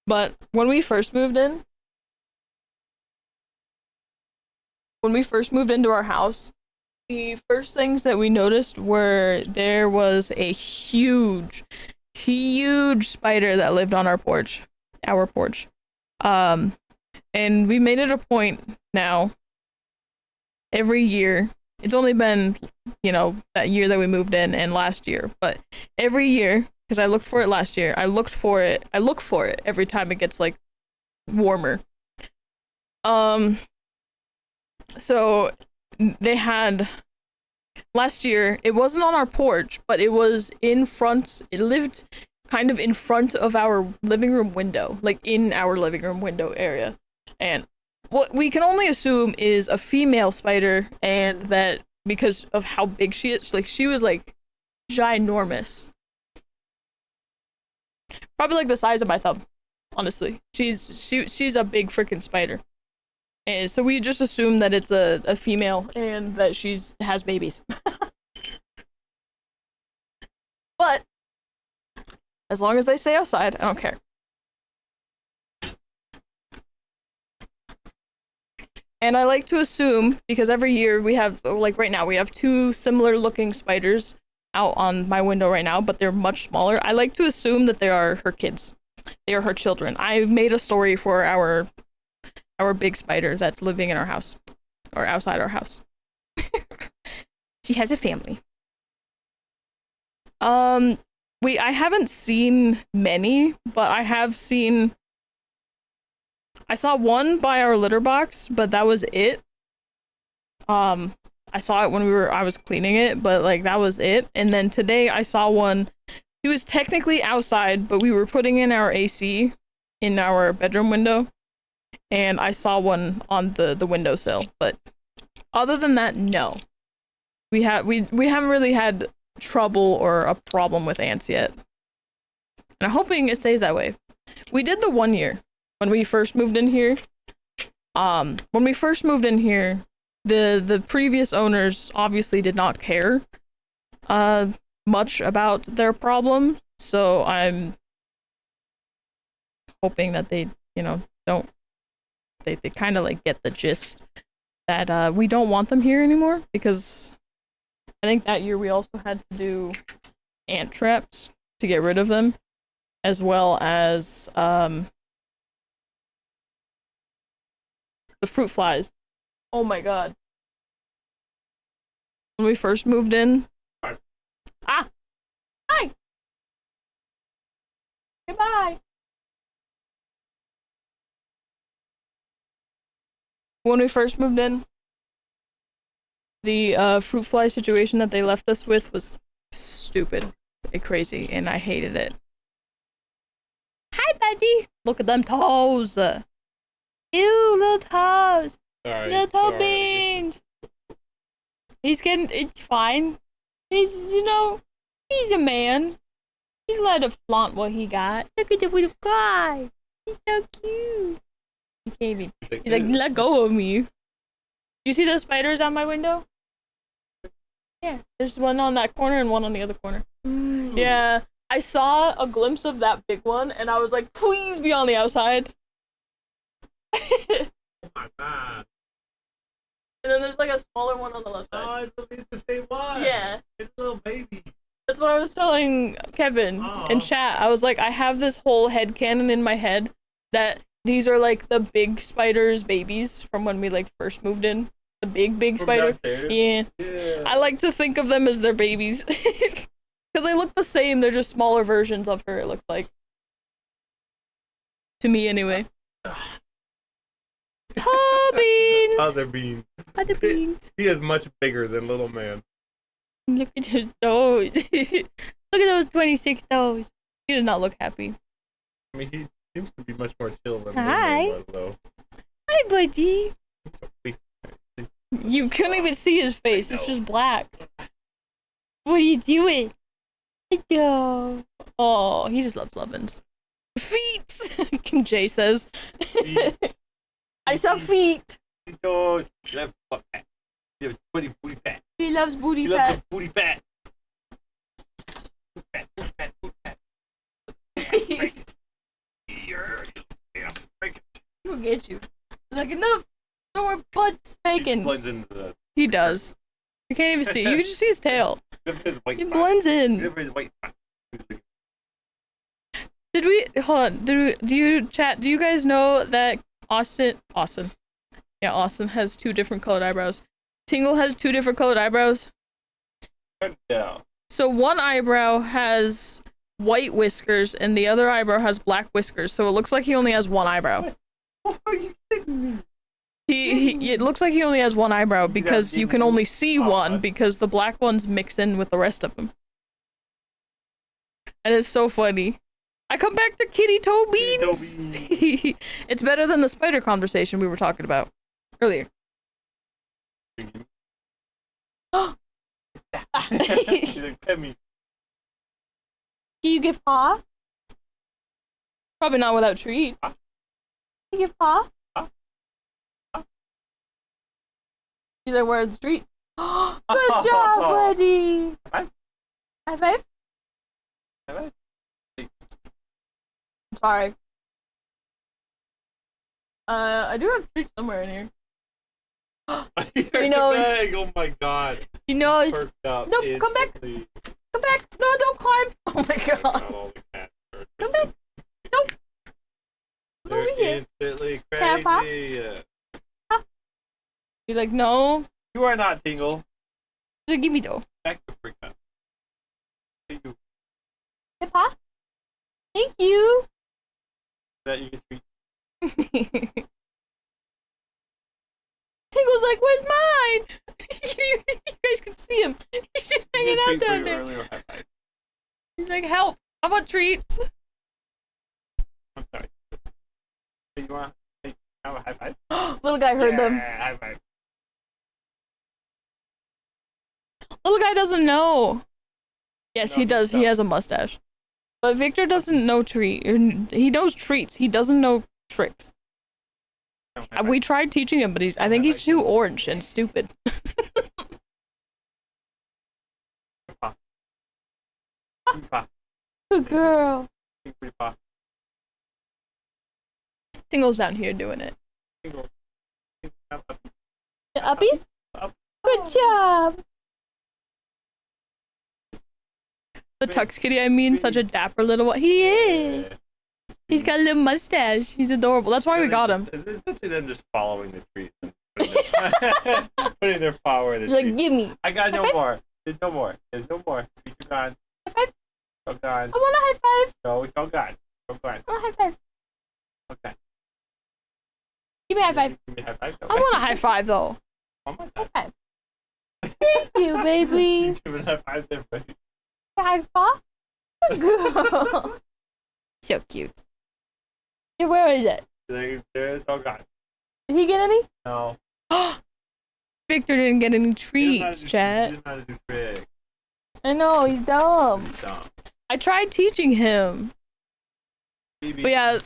But when we first moved into our house, the first things that we noticed were there was a huge spider that lived on our porch. And we made it a point now every year. It's only been, that year that we moved in and last year, but every year, because I looked for it last year, I look for it every time it gets like warmer. So they had last year, it wasn't on our porch, but it was in front. It lived kind of in front of our living room window, like in our living room window area. And what we can only assume is a female spider, and that because of how big she is, like she was like ginormous. Probably like the size of my thumb, honestly. She's a big freaking spider. And so we just assume that it's a female and that has babies. But as long as they stay outside, I don't care. And I like to assume, because every year we have, like right now, we have 2 similar looking spiders out on my window right now, but they're much smaller. I like to assume that they are her kids. They are her children. I made a story for our big spider that's living in our house, or outside our house. She has a family. I haven't seen many, but I saw one by our litter box, but that was it. I saw it when I was cleaning it, but like that was it. And then today I saw one. He was technically outside, but we were putting in our AC in our bedroom window, and I saw one on the windowsill. But other than that, no. We haven't really had trouble or a problem with ants yet. And I'm hoping it stays that way. We did the 1 year when we first moved in here. The previous owners obviously did not care much about their problem, so I'm hoping that they kind of like get the gist that we don't want them here anymore, because I think that year we also had to do ant traps to get rid of them. as well as the fruit flies. Oh my god. When we first moved in. Ah! Hi! Goodbye! When we first moved in, the fruit fly situation that they left us with was stupid and crazy, and I hated it. Hi, buddy! Look at them toes! Ew, little toes! Sorry, Little toe beans! He's getting, it's fine. He's, you know, he's a man. He's allowed to flaunt what he got. Look at the little guy. He's so cute. He can't even, he's like, let go of me. You see those spiders on my window? Yeah, there's one on that corner and one on the other corner. Ooh. Yeah, I saw a glimpse of that big one and I was like, please be on the outside. Oh my god. And then there's like a smaller one on the left side. Oh, it's at least the same one. Yeah. It's a little baby. That's what I was telling Kevin in chat. I was like, I have this whole headcanon in my head that these are like the big spiders' babies from when we like first moved in. The big spiders. Yeah. I like to think of them as their babies. Because they look the same, they're just smaller versions of her, it looks like. To me, anyway. Oh, beans! Other beans. Other beans. He is much bigger than little man. Look at his toes. Look at those 26 toes. He does not look happy. I mean, he seems to be much more chill than Hi. was, though. Hi, buddy. You couldn't even see his face. It's just black. What are you doing? Hello. Oh, he just loves Lovins. Feet! Jay says. Feet. I saw feet. He loves butt pat. He loves booty pat. He loves booty pat. He loves booty pat. Booty pat. He'll get you. Like, enough. No more butt spankings. He does. You can't even see. You can just see his tail. He blends in. Did we, hold on, do you guys know that Austin has 2 different colored eyebrows? Tingle has 2 different colored eyebrows? Yeah. So one eyebrow has white whiskers and the other eyebrow has black whiskers, so it looks like he only has 1 eyebrow. What are you kidding me? It looks like he only has 1 eyebrow because you can only see one because the black ones mix in with the rest of them. And it's so funny. I come back to Kitty Toe Beans! It's better than the spider conversation we were talking about earlier. Can you give paw? Probably not without treats. Can you give paw? He's like, where are the treats? Good job, buddy! High five? High five? I'm sorry. I do have treats somewhere in here. He knows. Oh my god. He knows. Nope, come back. Come back. No, don't climb. Oh my god. Come back. Nope. Come over here. Instantly crazy. He's like, no. You are not Tingle. He's like, give me though. Back to freak out. Thank you. Hey, Pa. Thank you. That you can treat. Tingle's like, where's mine? You guys can see him. He's just hanging out down there. He's like, help. I want treats. I'm sorry. You want to have a high five? Little guy heard them. High five. Little guy doesn't know. Yes, he does. He has a mustache. But Victor doesn't know treat. He knows treats. He doesn't know tricks. We tried teaching him, but I think he's too orange and stupid. Good girl. Tingle's down here doing it. The uppies? Good job. The Tux Kitty, I mean, such a dapper little one. He is. He's got a little mustache. He's adorable. That's why we got him. It's essentially them just following the trees and putting their power in the Like, trees. gimme. I got no more. There's no more. There's no more. You're gone. High five. Go gone. I want a high five. No, it's all gone. Go gone. I want a high five. Okay. Give me a high five. Give me a high five. I want a high five, though. One more High time. five. Thank you, baby. Give it a high five there, buddy. High five. Good girl. So cute. Yeah, where is it? There, it's all gone. Did he get any? No. Victor didn't get any treats, chat. He doesn't know how to do tricks. I know, he's dumb. He's dumb. I tried teaching him. Baby, But yeah,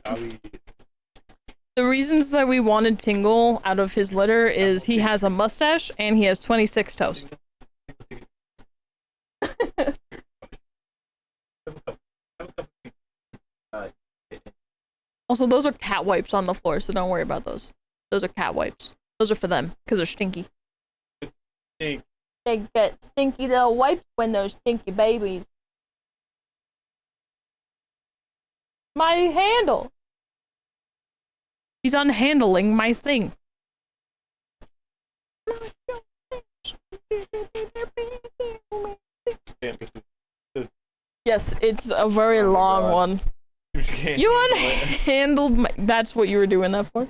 the reasons that we wanted Tingle out of his litter is he has a mustache and he has 26 toes. Also, those are cat wipes on the floor, so don't worry about those. Those are cat wipes. Those are for them, because they're stinky. Stink. They get stinky little wipes when they're stinky babies. My handle. He's unhandling my thing. Yes, it's a very long one. You unhandled my. That's what you were doing that for.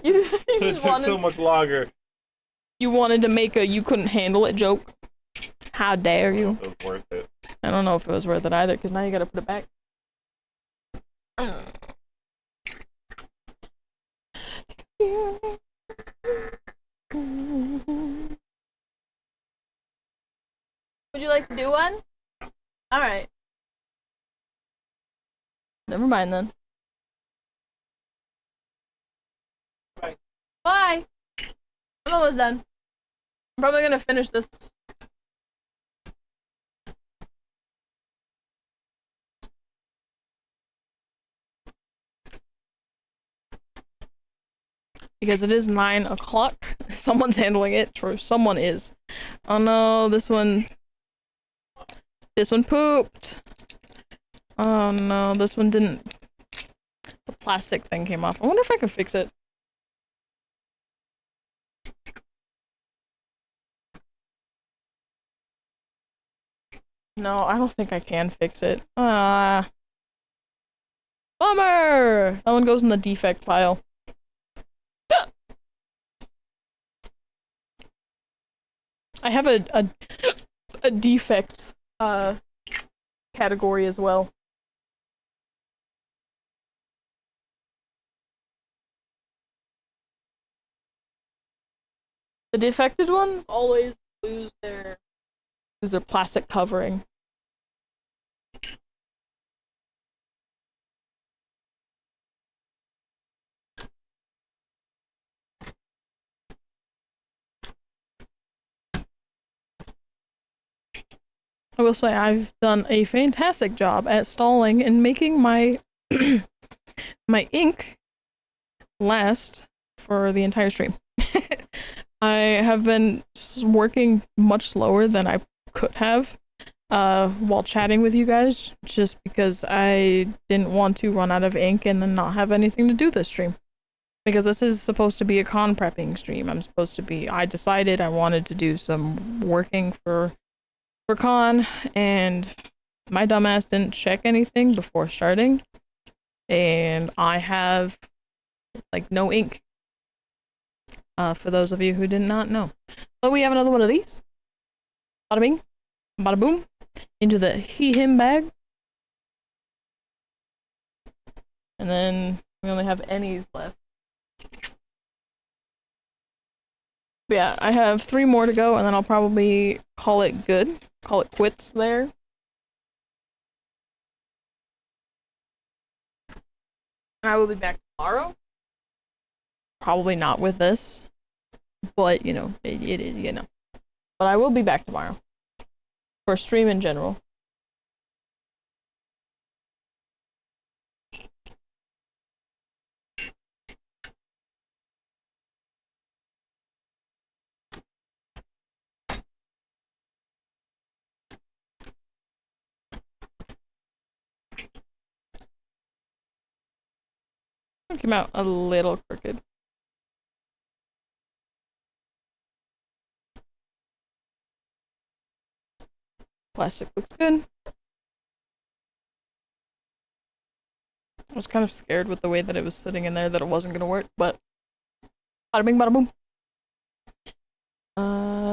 You It just took wanted. so much longer. You wanted to make a "you couldn't handle it" joke. How dare you? It was worth it. I don't know if it was worth it either, because now you gotta put it back. Would you like to do one? Alright. Never mind then. Bye. Bye! I'm almost done. I'm probably gonna finish this. Because it is 9 o'clock. Someone's handling it. True, someone is. Oh no, this one pooped. Oh no, this one didn't. The plastic thing came off. I wonder if I can fix it. No, I don't think I can fix it. Bummer! That one goes in the defect pile. I have a defect category as well. The defected ones always lose their plastic covering. I will say I've done a fantastic job at stalling and making my my ink last for the entire stream. I have been working much slower than I could have while chatting with you guys, just because I didn't want to run out of ink and then not have anything to do this stream. Because this is supposed to be a con prepping stream. I decided I wanted to do some working for con, and my dumbass didn't check anything before starting, and I have like no ink. For those of you who did not know. So we have another one of these. Bada bing, bada boom, into the he/him bag. And then we only have any's left. But yeah, I have 3 more to go, and then I'll probably call it good. Call it quits there. And I will be back tomorrow. Probably not with this. But, you know, it is, you know. But I will be back tomorrow. For stream in general. It came out a little crooked. Plastic looks good. I was kind of scared with the way that it was sitting in there that it wasn't gonna work, but bada bing, bada boom.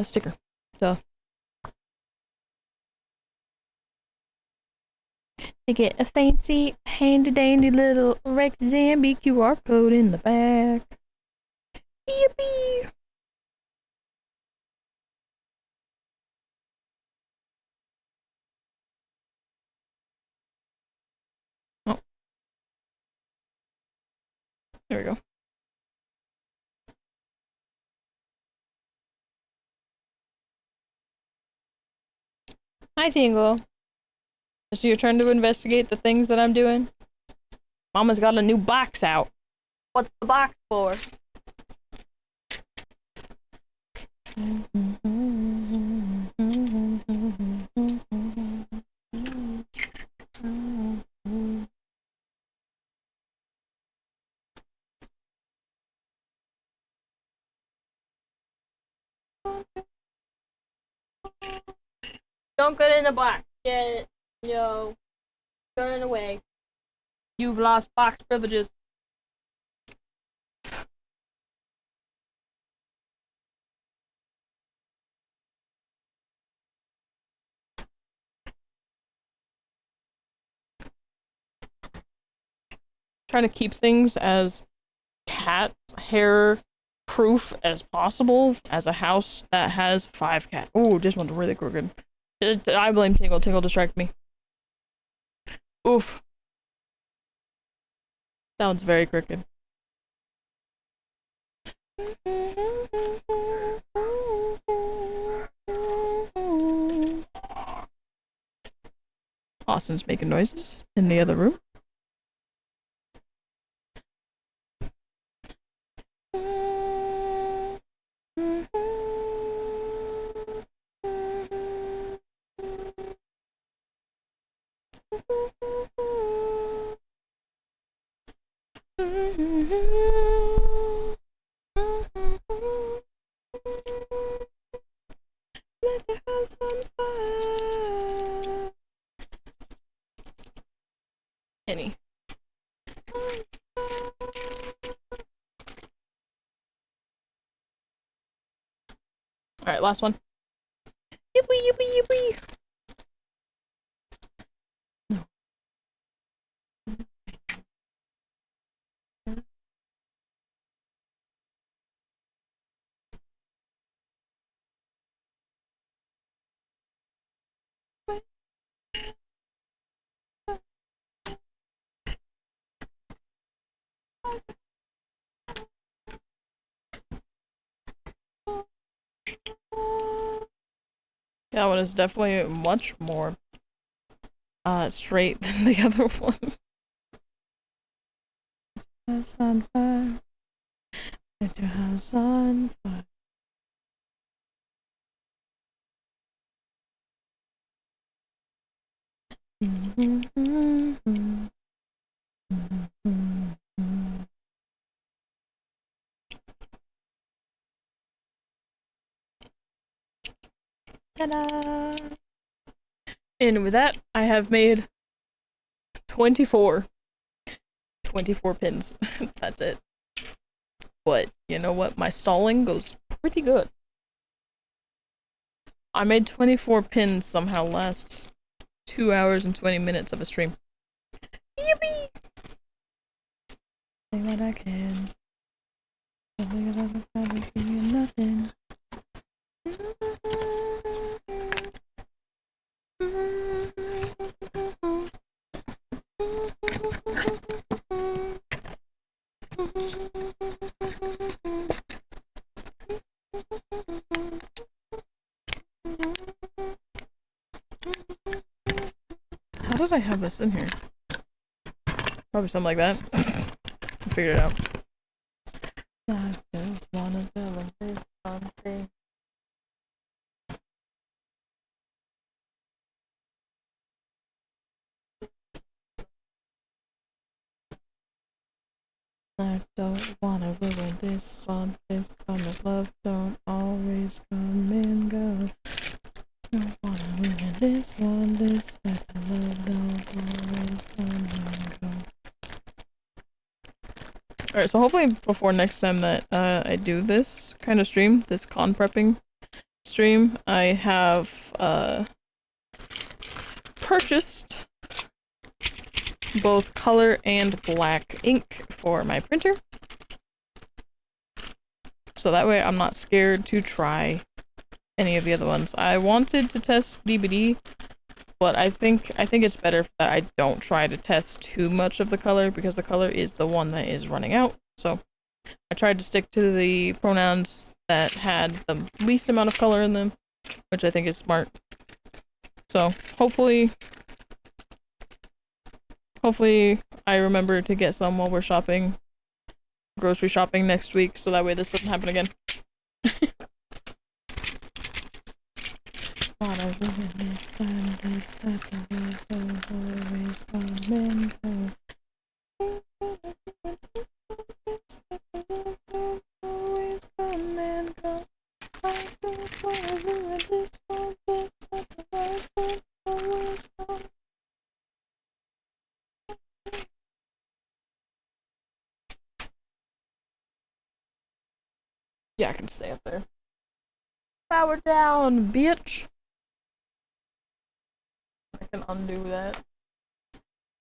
Sticker. Duh. To get a fancy, handy-dandy little Rex Zambi QR code in the back. Yippee! Oh. There we go. Hi, Tingle. Is it your turn to investigate the things that I'm doing? Mama's got a new box out. What's the box for? Don't get in the box. Get it. No. Turn it away. You've lost box privileges. Trying to keep things as cat hair proof as possible as a house that has 5 cats. Oh, this one's really crooked. I blame Tingle. Tingle distracted me. Oof. Sounds very crooked. Austin's making noises in the other room. Let the house on fire. Any. Alright, last one. Yippee, yippee, yippee. No. That one is definitely much more straight than the other one. House on fire. Set your house on fire. Ta-da! And with that, I have made 24 pins. That's it. But you know what? My stalling goes pretty good. I made 24 pins somehow last 2 hours and 20 minutes of a stream. Yippee! Say what I can. Nothing doesn't matter to me, nothing. How did I have this in here? Probably something like that. I figured it out. I just wanna tell them this something. I don't wanna ruin this one. This kind of love don't always come and go. Don't wanna ruin this one. This type of love don't always come and go. Alright, so hopefully before next time that I do this kind of stream, this con prepping stream, I have purchased both color and black ink for my printer. So that way I'm not scared to try any of the other ones. I wanted to test DBD, but I think it's better that I don't try to test too much of the color because the color is the one that is running out. So I tried to stick to the pronouns that had the least amount of color in them, which I think is smart. So hopefully I remember to get some while we're grocery shopping next week, so that way this doesn't happen again. Yeah, I can stay up there. Power down, bitch! I can undo that.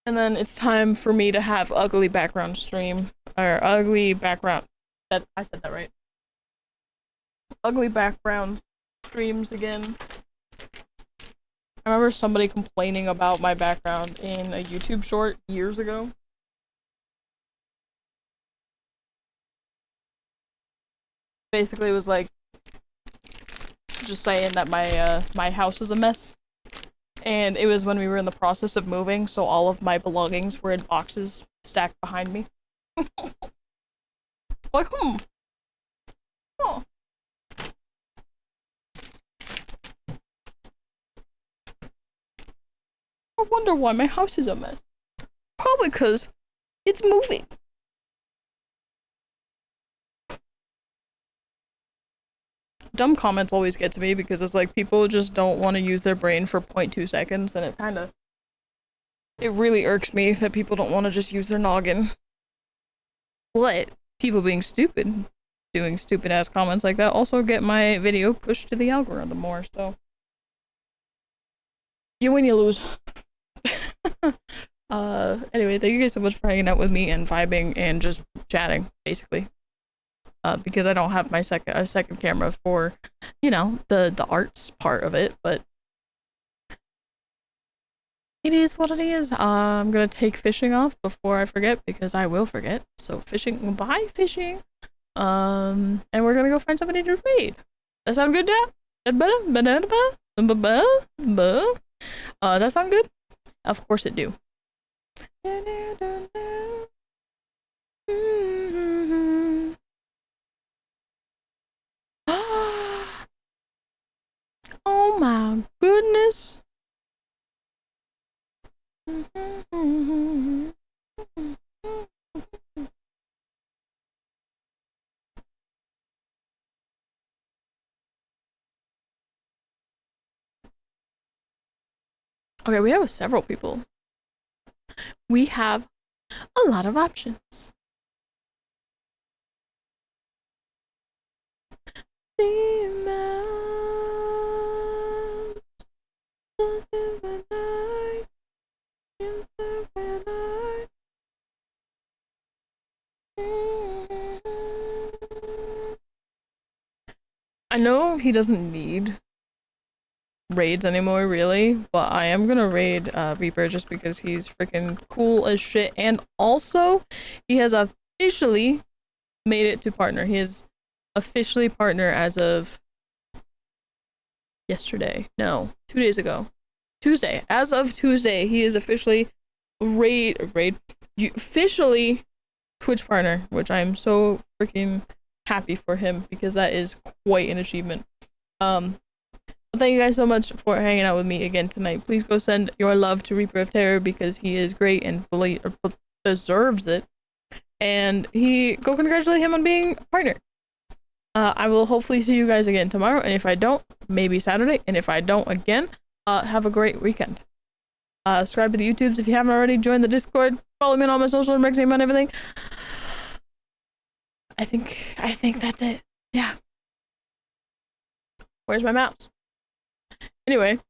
And then it's time for me to have ugly background stream. Or ugly background. I said that right. Ugly background streams again. I remember somebody complaining about my background in a YouTube short years ago. Basically, it was like just saying that my house is a mess, and it was when we were in the process of moving, so all of my belongings were in boxes stacked behind me. Like, oh. I wonder why my house is a mess. Probably because it's moving. Dumb comments always get to me because it's like people just don't want to use their brain for 0.2 seconds, and it really irks me that people don't want to just use their noggin. But people being stupid, doing stupid ass comments like that also get my video pushed to the algorithm more, so you win, you lose. Anyway, thank you guys so much for hanging out with me and vibing and just chatting, basically. Because I don't have my second camera for, you know, the arts part of it, but it is what it is. I'm gonna take fishing off before I forget, because I will forget. So fishing, bye fishing. And we're gonna go find somebody to raid. That sound good, Dad? That sound good? Of course it do. Oh my goodness. Okay, we have several people. We have a lot of options. I know he doesn't need raids anymore, really, but I am gonna raid Reaper just because he's freaking cool as shit, and also he has officially made it to partner. He is officially partner as of yesterday. No, 2 days ago. Tuesday. As of Tuesday, he is officially officially Twitch partner, which I'm so freaking happy for him because that is quite an achievement. Thank you guys so much for hanging out with me again tonight. Please go send your love to Reaper of Terror because he is great and deserves it. and go congratulate him on being a partner. I will hopefully see you guys again tomorrow, and if I don't, maybe Saturday, and if I don't again, have a great weekend. Subscribe to the YouTubes if you haven't already. Join the Discord. Follow me on all my social and and everything. I think that's it. Yeah. Where's my mouse? Anyway.